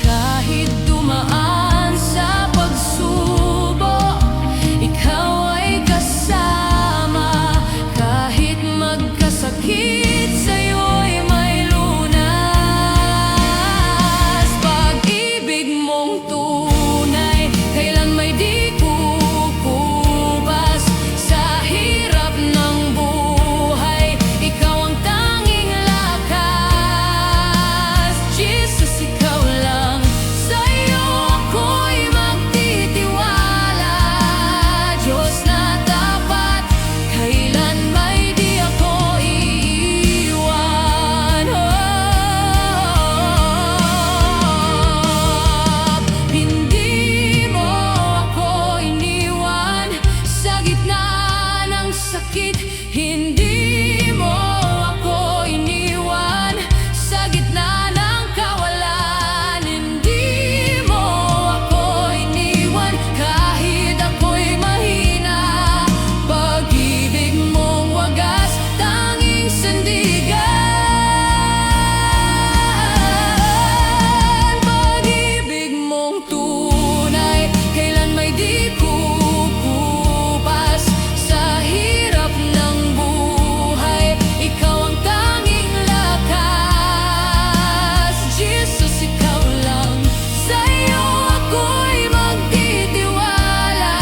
Kahit dumaan sa pagsubok, ikaw ay kasama. Kahit magkasakit, sa'yo'y may lunas. Pag-ibig mong tunay, kailan may di kukupas. Sa hirap ng buhay, ikaw ang tanging lakas. Jesus, ikaw lang. Sa'yo ako'y magtitiwala. Diyos na tapat, kailan may di ako iiwan. Hindi mo ako iniwan sa gitna ng sakit. Hindi mo ako iniwan sa gitna ng kawalan. Hindi mo ako iniwan kahit ako'y mahina. Pag-ibig mong wagas, tanging sandigan. Pag-ibig mong tunay, kailan may di kukupas. Sa hirap ng buhay, ikaw ang tanging lakas. Jesus, ikaw lang. Sa'yo ako'y magtitiwala.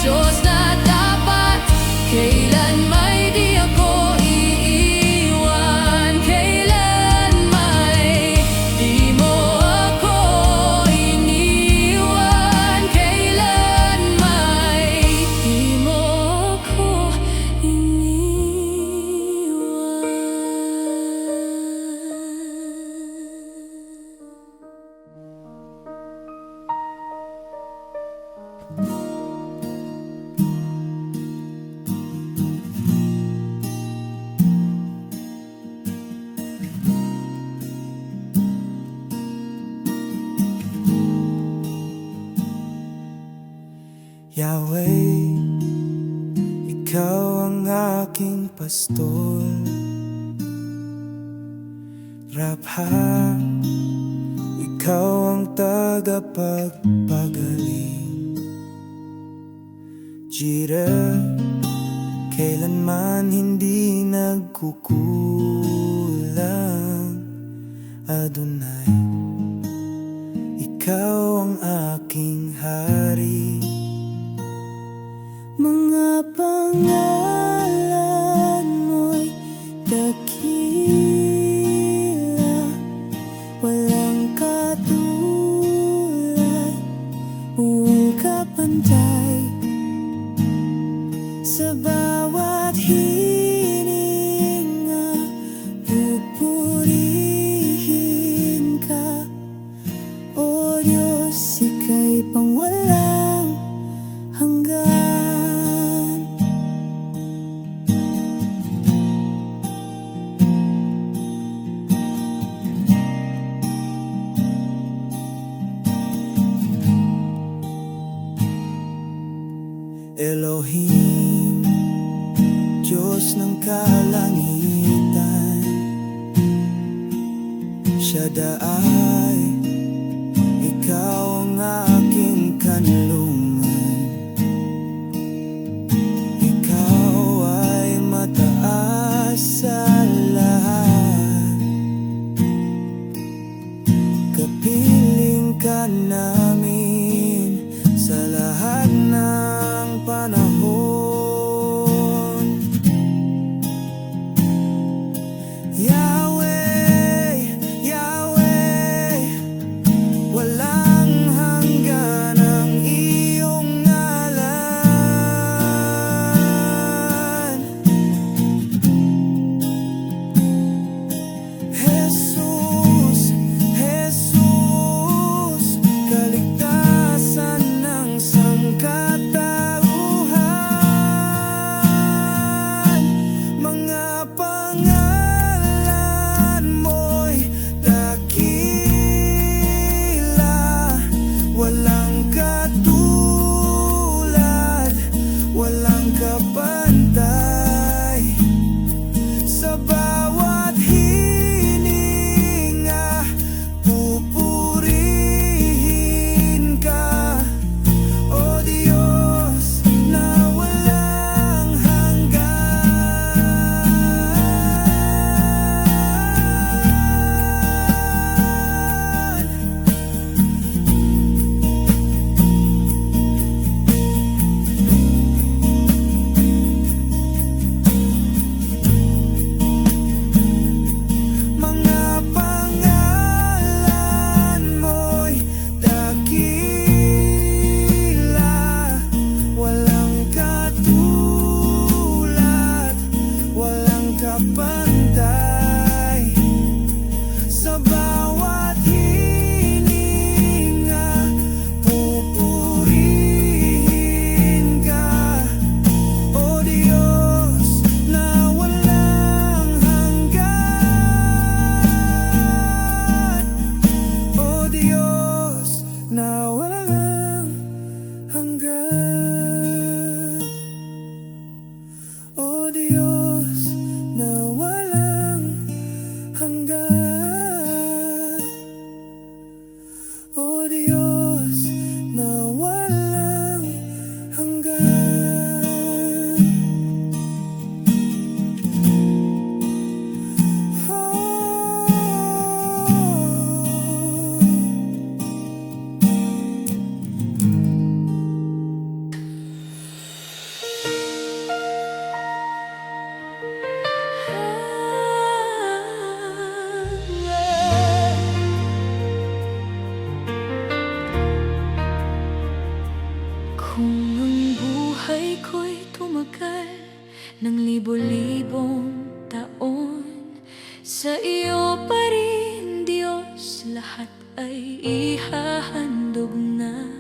Diyos na tapat, kailan may di ako iiwan. Kailan may di mo ako iniwan. Kailan may di mo ako Yahweh, ikaw ang aking pastol. Rapha, ikaw ang tagapagpagaling. Jireh, kailanman hindi nagkukulang. Adonai, ikaw ang aking hari. Mga pangalan mo'y dakila, walang katulad, walang kapantay. Sa bawat hininga, pupurihin ka. O Diyos, ika'y pangwalang hanggan. Elohim, Diyos ng kalangitan, Shaddai, ikaw ang aking kanlungan. Ikaw ay mataas sa lahat, kapiling ka namin sa lahat ng panahon. Yahweh, Yahweh, walang hanggan ang iyong ngalan. Jesus, Jesus, kaligtasan ng sangkatauhan. Mga pangalan mo'y dakila, walang katulad, walang kapantay. Sa bawat hininga, pupurihin ka. O Diyos na walang hanggan. Mga pangalan mo'y dakila, walang katulad, walang kapantay. Sa bawat hininga, pupurihin ka. O Diyos na walang hanggan. O Diyos na walang hanggan. O Diyos na walang hanggan. O Diyos na walang hanggan. Kung ang buhay ko'y tumagal ng libo-libong taon, sa iyo pa rin, Diyos, lahat ay ihahandog na.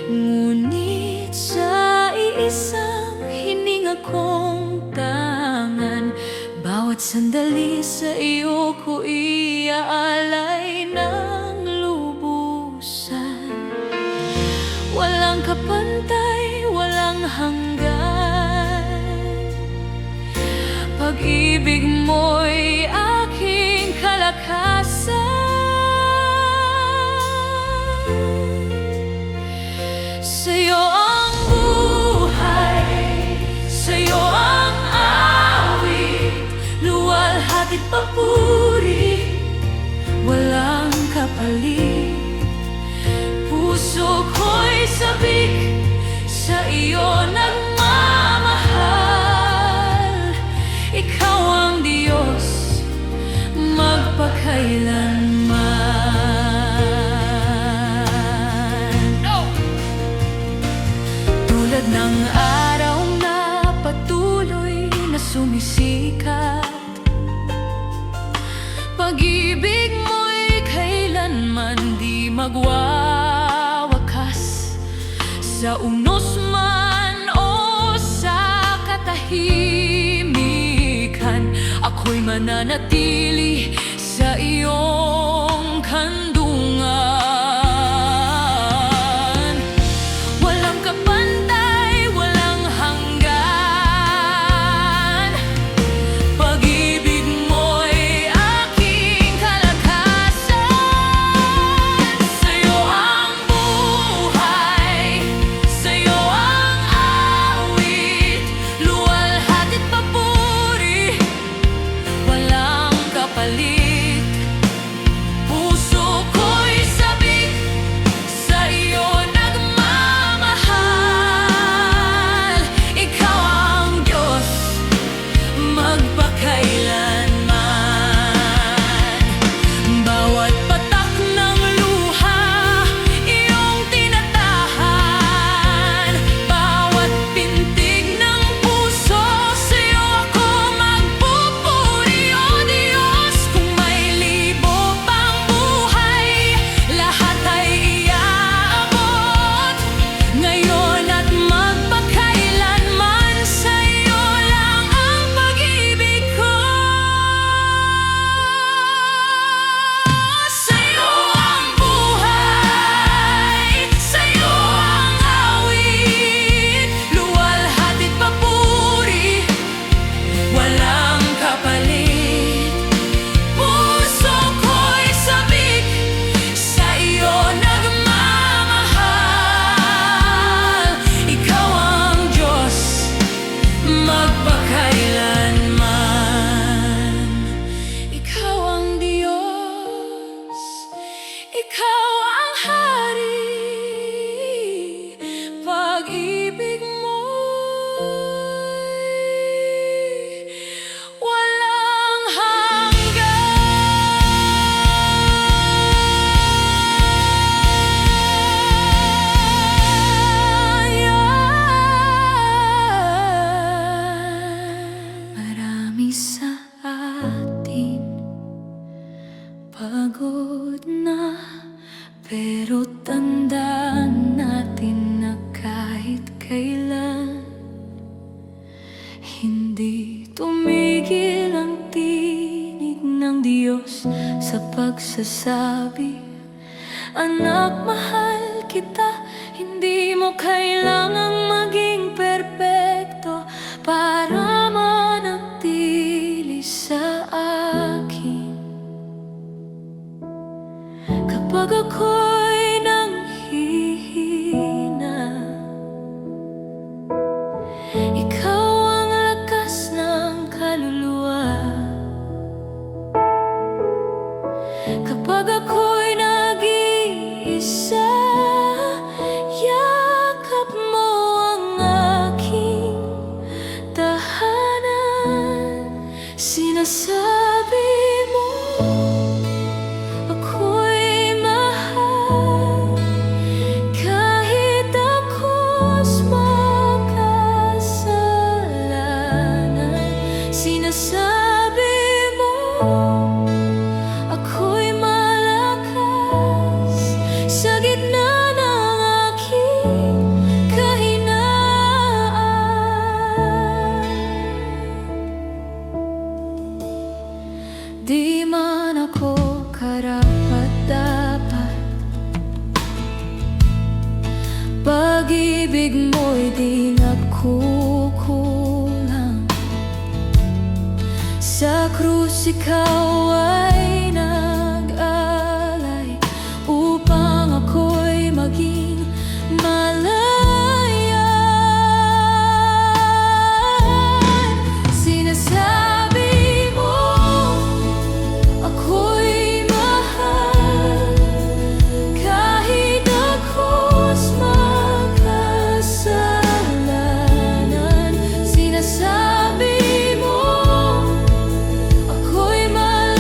Ngunit sa iisang hininga kong tangan, bawat sandali sa iyo ko iaalay ng lubusan. Walang kapantay, walang hanggan. Pag-ibig mo'y aking kalakasan. Sa'yo ang buhay, sa'yo ang awit, luwalhati't papuri, walang kapalit. Puso ko'y sabik, sa iyo nagmamahal. Ikaw ang Diyos pag-ibig mo'y kailanman di magwawakas. Sa unos man o sa katahimikan, ako'y mananatili sa iyong kandungan. Walang kapantay, walang hanggan. Pag-ibig mo'y aking kalakasan. Sa'yo ang buhay, sa'yo ang awit, luwalhati't papuri, walang kapalit. Puso ko'y sabik, sa iyo nagmamahal. Ikaw ang Diyos, magpakailanman. Bawat patak ng luha, iyong tinatahan. Bawat pintig ng puso, sa'yo ako magpupuri. O Diyos, kung may libo pang buhay, lahat ay iaabot. Ngayon at magpakailanman, sa'yo lang ang pag-ibig ko. Sa'yo ang buhay, sa'yo ang awit, luwalhati't papuri, walang kapalit. Puso ko'y sabik, sa iyo nagmamahal. Ikaw ang Diyos, magpakailanman. Ikaw ang Diyos, ikaw ang Hari. Pag-ibig mo'y walang hanggan. Marami sa atin pagod na, pero tandaan natin na kahit kailan hindi tumigil ang tinig ng Diyos sa pagsasabi, anak, mahal kita. Hindi mo kailangang maging perpekto para manatili sa akin. Kapag ako'y nanghihina, ikaw ang lakas ng kaluluwa. Kapag ako'y nag-iisa, yakap mo ang aking tahanan. Sinasabi mo ako'y mahal, kahit ako'y makasalanan. Sinasabi mo ako'y malakas sa gitna ng aking kahinaan. Di man ako karapat-dapat, pag-ibig mo'y di nagkukulang. Sa krus ikaw ay nag-alay upang ako'y maging malaya. Sinasabi mo ako'y mahal, kahit ako'y makasalanan. Sinasabi mo ako'y malaya.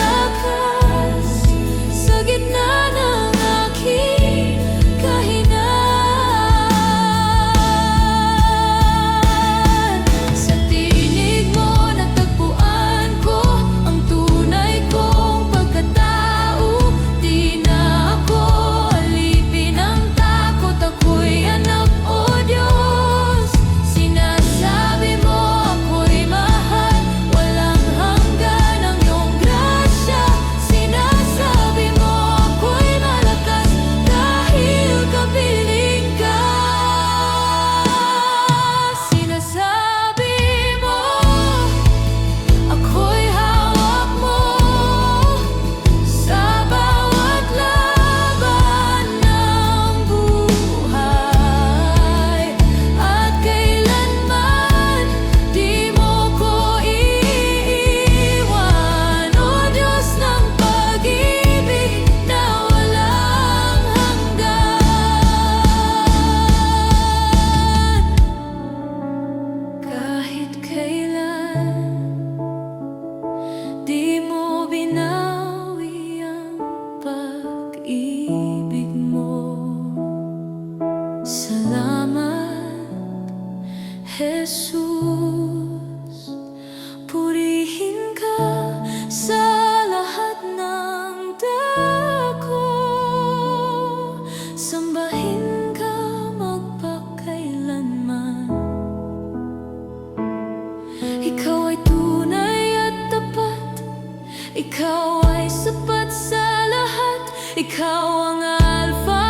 ikaw ay sapat sa lahat. Ikaw ang Alpha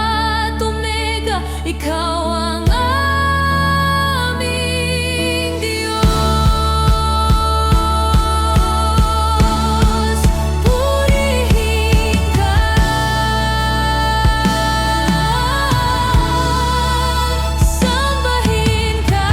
at Omega, ikaw ang aming Diyos. Purihin ka, sambahin ka.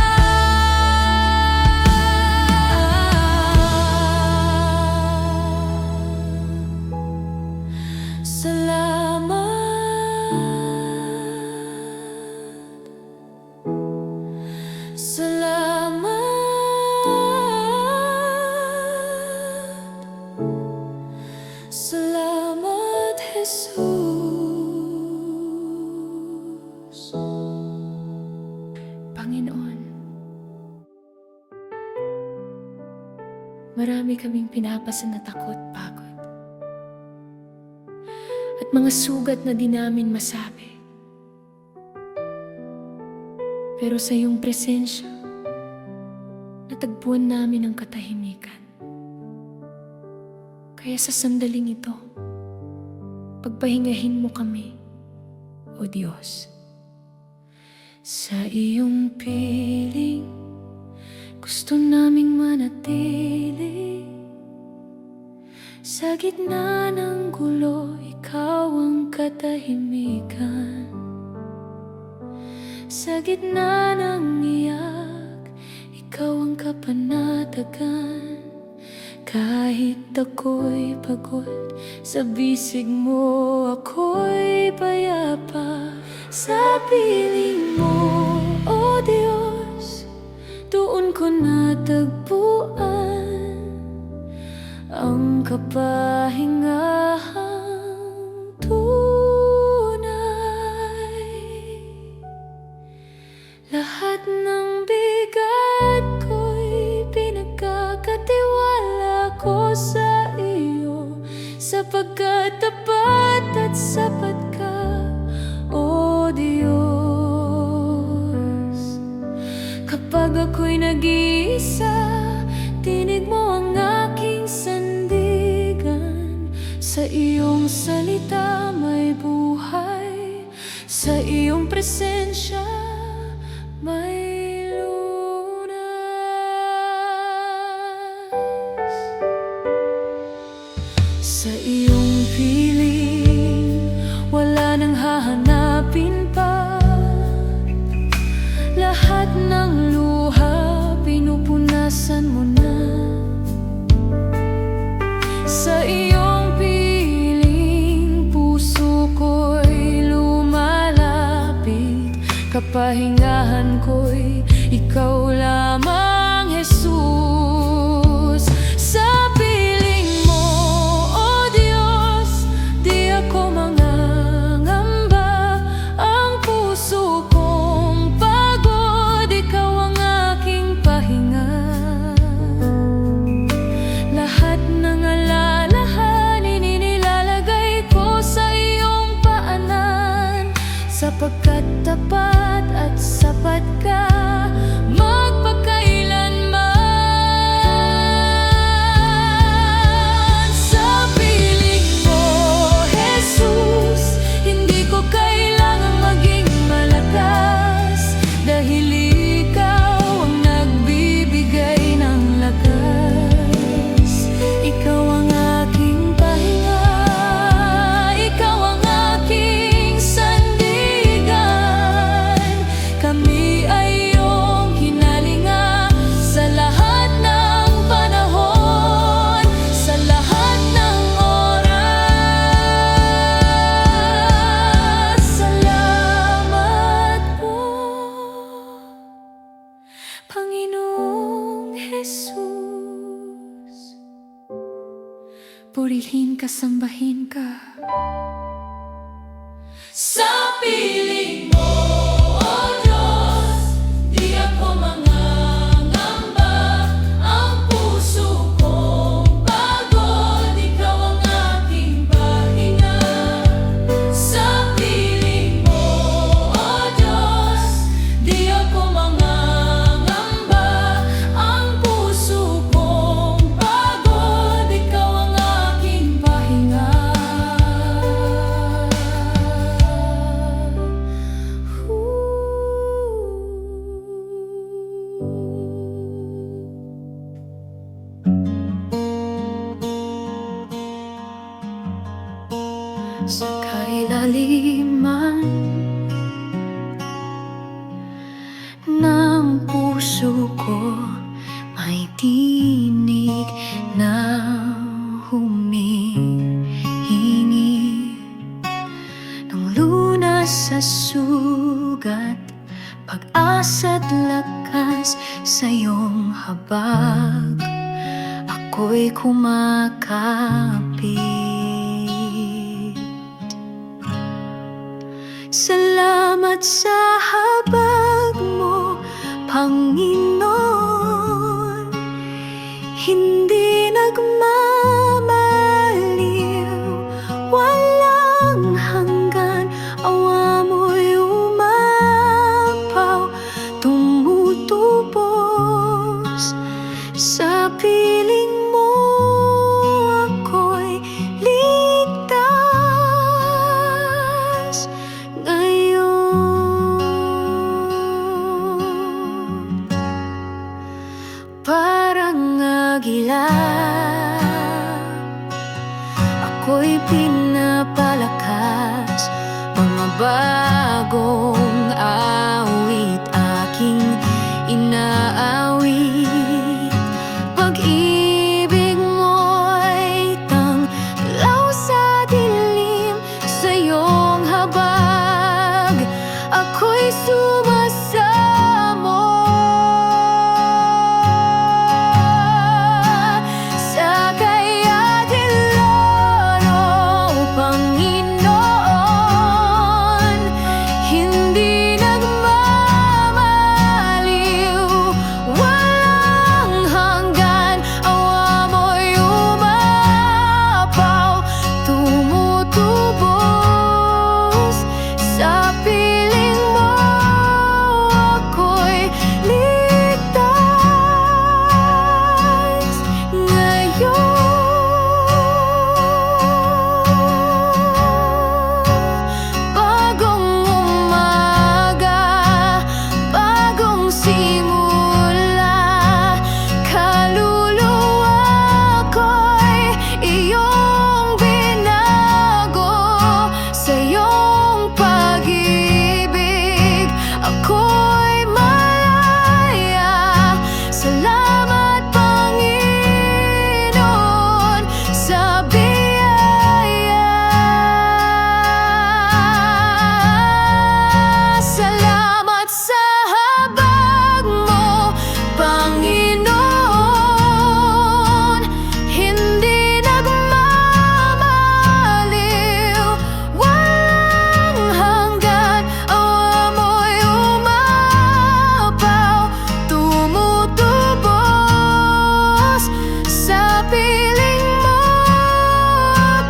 Salamat, Jesus. Panginoon, marami kaming pinapasan na takot, pagod, at mga sugat na di namin masabi. Pero sa iyong presensya, natagpuan namin ang katahimikan. Kaya sa sandaling ito, pagpahingahin mo kami, O Diyos. Sa iyong piling, gusto naming manatili. Sa gitna ng gulo, ikaw ang katahimikan. Sa gitna ng iyak, ikaw ang kapanatagan. Kahit ako'y pagod, sa bisig mo ako'y payapa. Sa piling mo, O Diyos, doon ko natagpuan ang kapahingahang tunay. Lahat ng bigat ko'y pinagkakatiwala ko sa iyo, sapagkat tapat at sapat ka, O Diyos. Kapag ako'y nag-iisa, tinig mo ang aking sandigan. Sa iyong salita may buhay, sa iyong presensya may lunas. Sa iyong piling, wala nang hahanapin pa. Lahat ng luha, pinupunasan mo na. Sa iyong piling, puso ko'y lumalapit. Kapahingahan ko'y ikaw lamang, Jesus. Sa piling mo, O Diyos, di ako mangangamba. Ang puso kong pagod, ikaw ang aking pahinga. Lahat ng alalahanin inilalagay ko sa iyong paanan, sapagkat tapat at sapat ka magpakailanman. Sa piling mo, Jesus, hindi ko kailangang maging malakas, dahil ikaw ang nagbibigay ng lakas. Ikaw ang aking pahinga, ikaw ang aking sandigan. Kami ay iyong hinalinga sa lahat ng panahon, sa lahat ng oras. Salamat po, Panginoong Jesus. Purihin ka, sambahin ka. Sa piling mo, O Diyos, di ako mangangamba. Ang puso kong pagod, ikaw ang aking pahinga. Sa piling mo, O Diyos, di ako mangangamba. Ang puso kong pagod, ikaw ang aking sa kailaliman ng puso ko, may tinig na humihingi ng lunas sa sugat, pag-asa't lakas sa iyong habag. Ako'y kumakapit. Salamat sa habag mo, Panginoon. Hindi nagmamaliw, walang hanggan. Awa mo'y umapaw, tumutubos sa piling mo. Ako'y ligtas ngayon. Parang agila, ako'y pinapalakas. Mga bagong awit aking inaawit. Pag-ibig mo'y tanglaw sa dilim, sa iyong habag ako'y sumasamo. Sa kayatilan, oh Panginoon, hindi nagmamaliw, walang hanggan. Awa mo'y umapaw, tumutubos sa piling mo. Ako'y ligtas ngayon. Bagong umaga, bagong simula, kaluluwa ko'y iyong binago. Sa iyong pag-ibig ako'y malaya. Salamat, Panginoon, sa biyaya. Salamat sa habag mo, Panginoon. Hindi nagmamaliw, walang hanggan. Awa mo'y umapaw, tumutubos sa piling mo.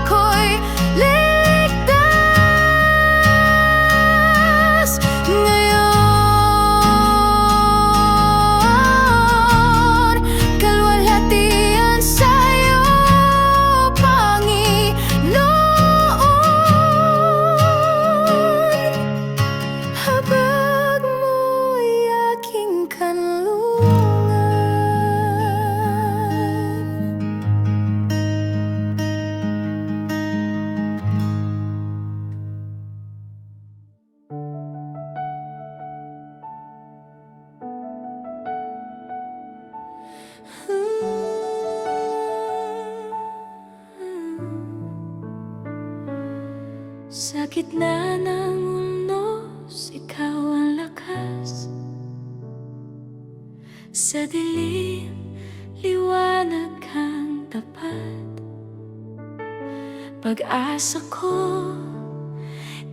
Ako'y ligtas ngayon. Kalwalhatian sa'yo, Panginoon. Habag mo'y aking kanlungan. Sa gitna ng unos, ikaw ang lakas. Sa dilim, liwanag kang tapat. Pag-asa ko,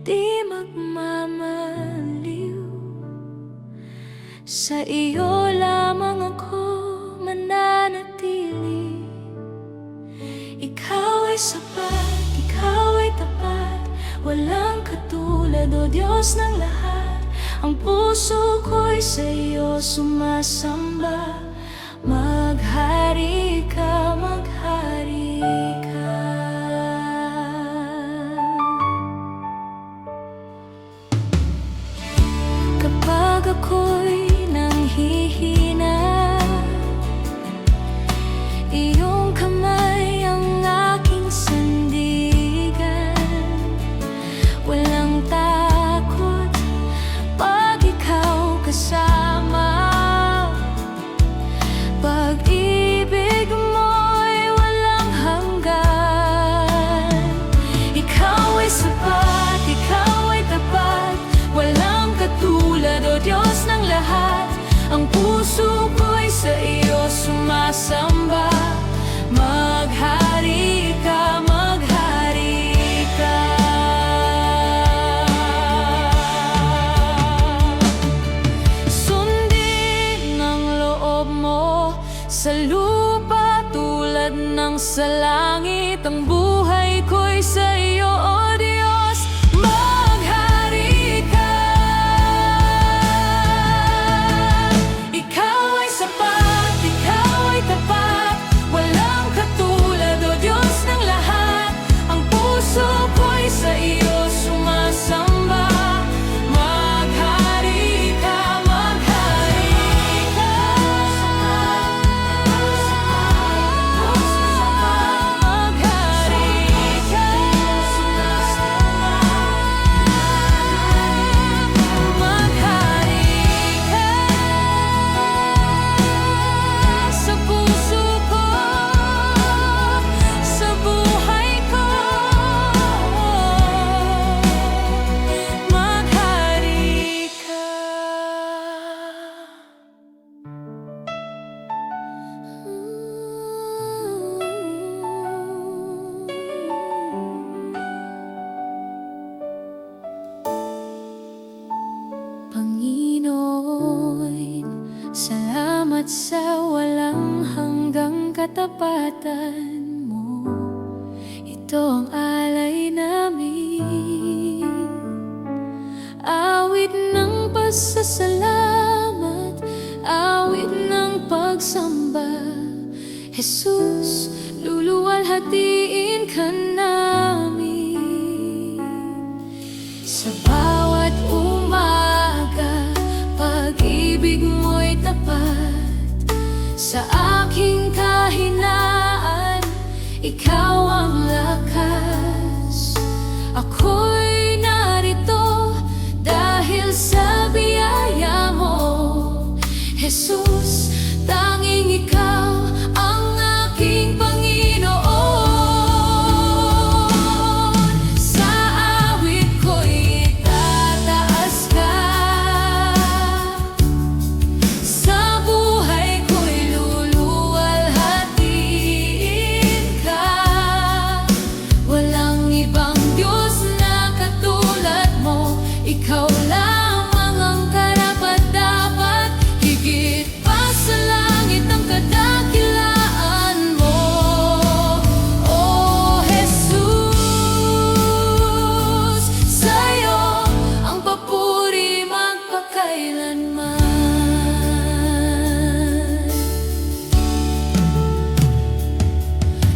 di magmamaliw. Sa iyo lamang ako mananatili. Ikaw ay sapat, ikaw ay tapat, walang katulad, o Diyos ng lahat. Ang puso ko'y sa iyo sumasamba. Maghari ka, maghari ka. Kapag ako'y nanghihina, iyong kamay ang aking sandigan. ang buhay ko'y sa iyo, O Diyos, maghari ka. Ikaw ay sapat, ikaw ay tapat, walang katulad, O Diyos ng lahat. Ang puso ko'y sa iyo sumasamba. Maghari ka, maghari ka. Maghari ka. Maghari ka sa puso ko, sa buhay ko. Maghari ka. Panginoon, salamat sa walang hanggang katapatan mo. Ito ang alay namin, awit ng pasasalamat, awit ng pagsamba. Jesus, luluwalhatiin ka namin. Sa bawat umaga, pag-ibig mo'y tapat. Sa aking kahinaan, ikaw ang lakas. Ako'y narito dahil sa biyaya mo, Jesus, tanging ikaw ang aking Panginoon. Sa awit ko'y itataas ka, sa buhay ko'y luluwalhatiin ka. Walang ibang Diyos na katulad mo, ikaw lamang ang karapat-dapat. Higit pa sa langit ang kadakilaan mo, O Jesus. Sa'yo ang papuri magpakailanman.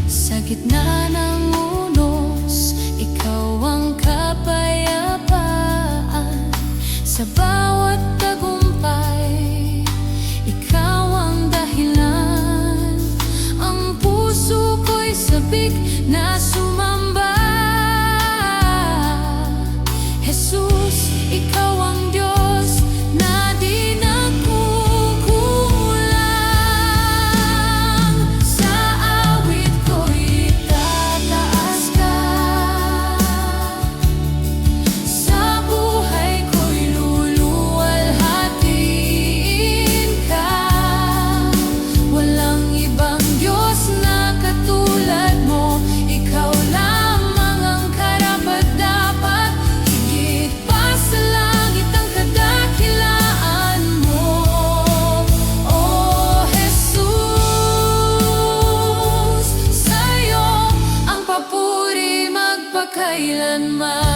Sa gitna ng unos, ikaw ang kapayapaan. Sa bawat tagumpay, ikaw ang dahilan. Ang puso ko'y sabik na sumamba. Jesus, ikaw ang Diyos na di nagkukulang. Sa awit ko'y itataas ka, sa buhay ko'y luluwalhatiin ka. Walang ibang Diyos na katulad mo, ikaw lamang ang karapat-dapat. Higit pa sa langit ang kadakilaan mo, O Jesus. Sa'yo ang papuri magpakailanman.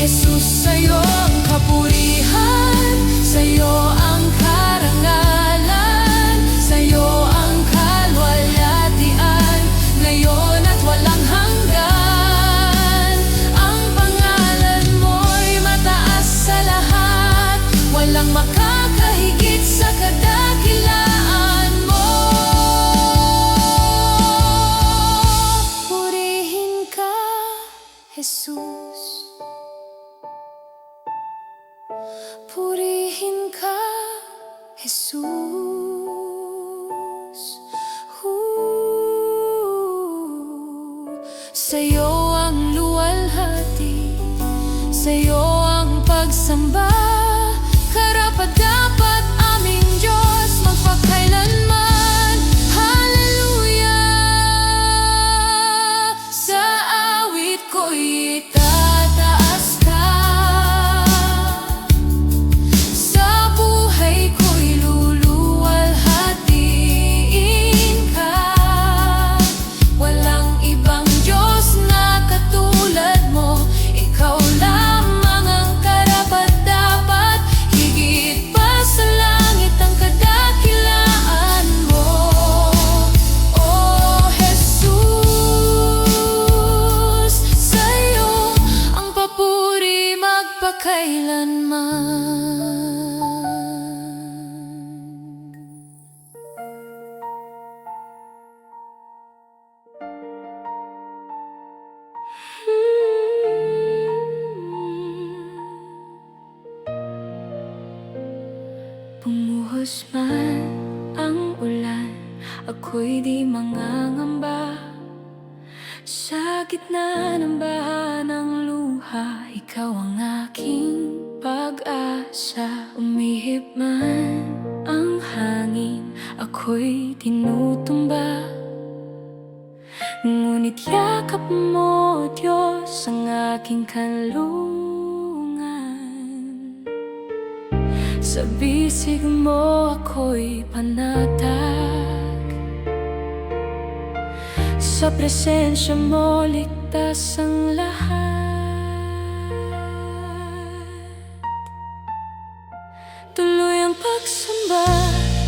Jesus, sa'yo ang kapurihan, sa'yo ang karangalan, sa'yo ang kalwalhatian, ngayon at walang hanggan. Ang pangalan mo'y mataas sa lahat, walang makakahigit sa kadakilaan mo. Purihin ka, Jesus. Purihin ka, Jesus. Sa'yo ang luwalhati, sa'yo ang pagsamba, karapat-dapat aming Diyos magpakailanman. Hallelujah. Sa awit ko'y itataas ka, sa buhay ko'y luluwalhatiin Bumuhos man ang ulan, ako'y di mangangamba. Sa gitna ng baha ng luha, ikaw ang aking pag-asa. Umihip man ang hangin, ako'y tinutumba. Ngunit yakap mo, Diyos, ang aking kanlungan. Sa bisig mo ako'y panatag. Sa presensya mo ligtas ang lahat. Tuloy ang pagsamba,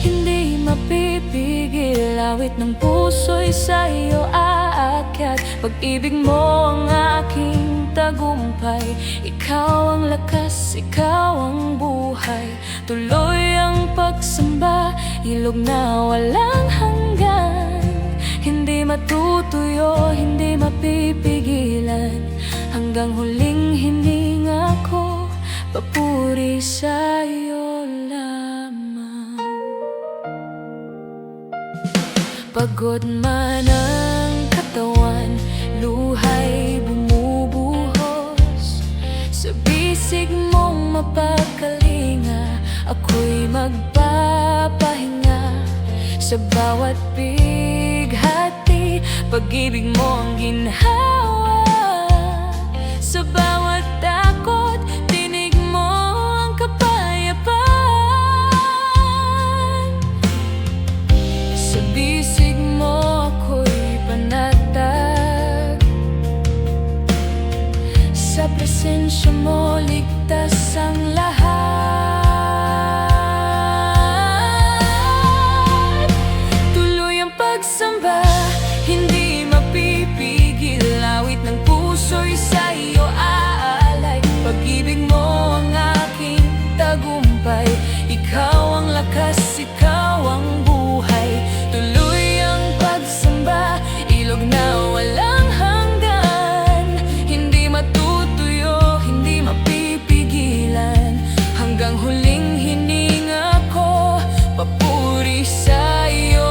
hindi mapipigil. Awit ng puso'y sa iyo aakyat. Pag-ibig mo ang aking tagumpay. Ikaw ang lakas, ikaw ang buhay. Tuloy ang pagsamba, ilog na walang hanggan. Hindi matutuyo, hindi mapipigilan. Hanggang huling hininga ko, papuri sa iyo lamang. Pagod man ang katawan, luha'y bumubuhos. Sa bisig mong mapagkalinga, ako'y magpapahinga. Sa bawat bighati, pag-ibig mo ang ginhawa. Sa bawat takot, tinig mo ang kapayapaan. Sa bisig mo ako'y panatag. Sa presensya mo ligtas ang lahat. Pagsamba, hindi mapipigil. Awit ng puso'y sa iyo aalay. Pag-ibig mo ang aking tagumpay. Ikaw ang lakas, ikaw ang buhay. Tuloy ang pagsamba, ilog na walang hanggan. Hindi matutuyo, hindi mapipigilan. Hanggang huling hininga ko, papuri sa iyo.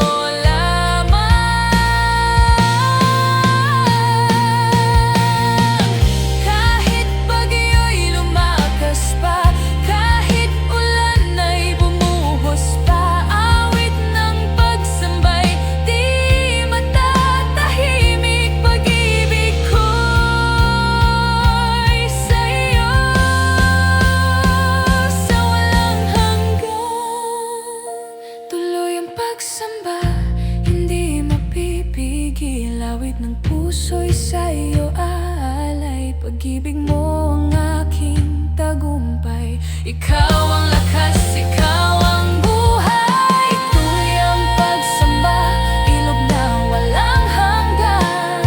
Pagsamba, hindi mapipigil. Awit ng puso'y sa iyo aalay. Pag-ibig mo ang aking tagumpay. Ikaw ang lakas, ikaw ang buhay. Tuloy ang pagsamba, ilog na walang hanggan.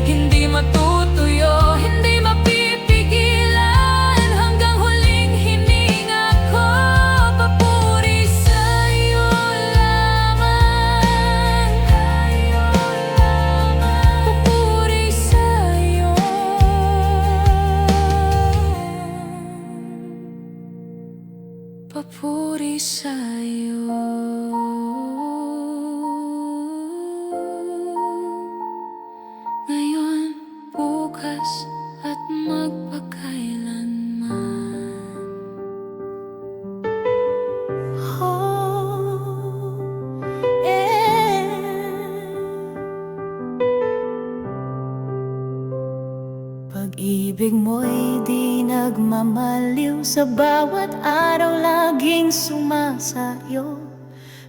Hindi matutuyo, hindi mapipigilan. Hanggang huling hininga ko, papuri sa iyo. Papuri sa'yo. Ngayon, bukas, at magpakailanman. Pag-ibig mo'y di nagmamaliw. Sa bawat araw laging sumasayo.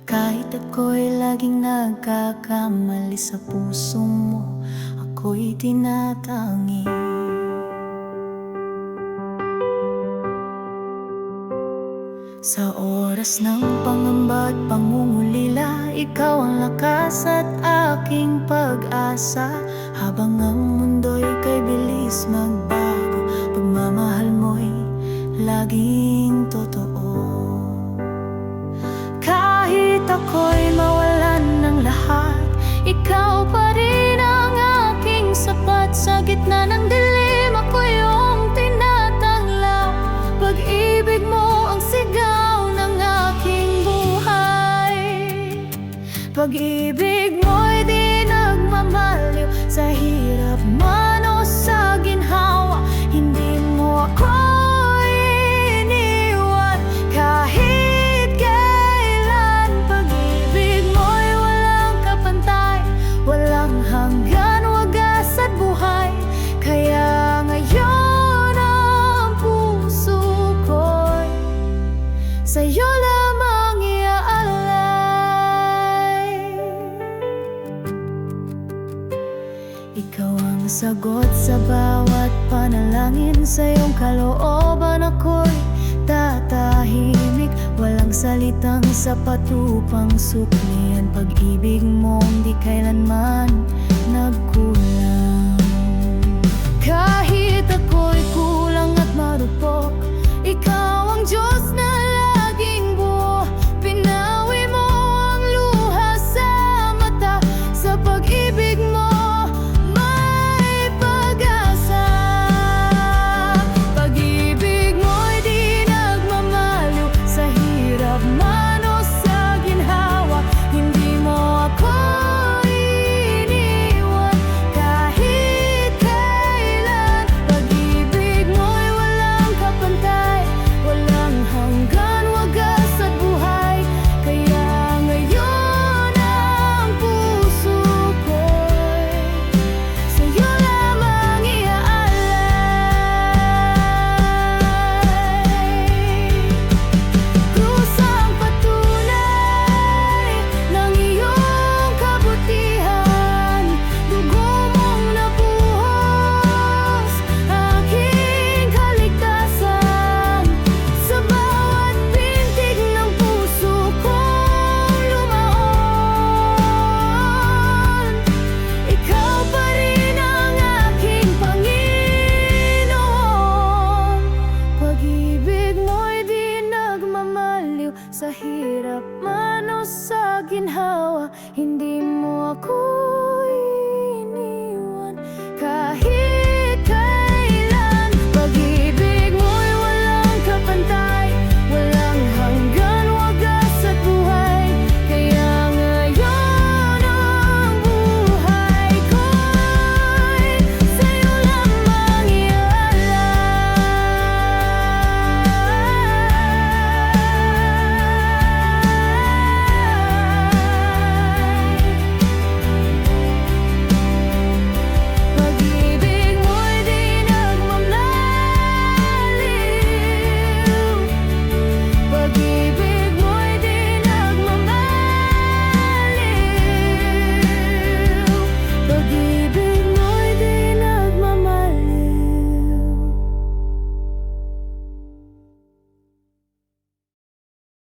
Kahit ako'y laging nagkakamali, sa puso mo ako'y tinatangi. Sa oras ng pangamba at pangungulila, ikaw ang lakas at aking pag-asa. Habang ang mundo'y kay bilis magbago, pagmamahal mo'y laging totoo. Kahit ako'y mawalan ng lahat, ikaw pa rin ang aking sapat. Sa gitna ng dilim, ako yung tinatanglaw. Pag-ibig mo ang sigaw ng aking buhay. pag-ibig mo'y di nagmamaliw. Sa hirap man o sa ginhawa, hindi mo ako iniwan kahit kailan. Pag-ibig mo'y walang kapantay, walang hanggan, wagas at buhay. Kaya ngayon ang puso ko'y sa'yo lamang iaalay. Ikaw ang sagot sa bawat panalangin, sa iyong kalooban ako'y tatahimik. Walang salitang sapat upang suklian pag-ibig mong di kailanman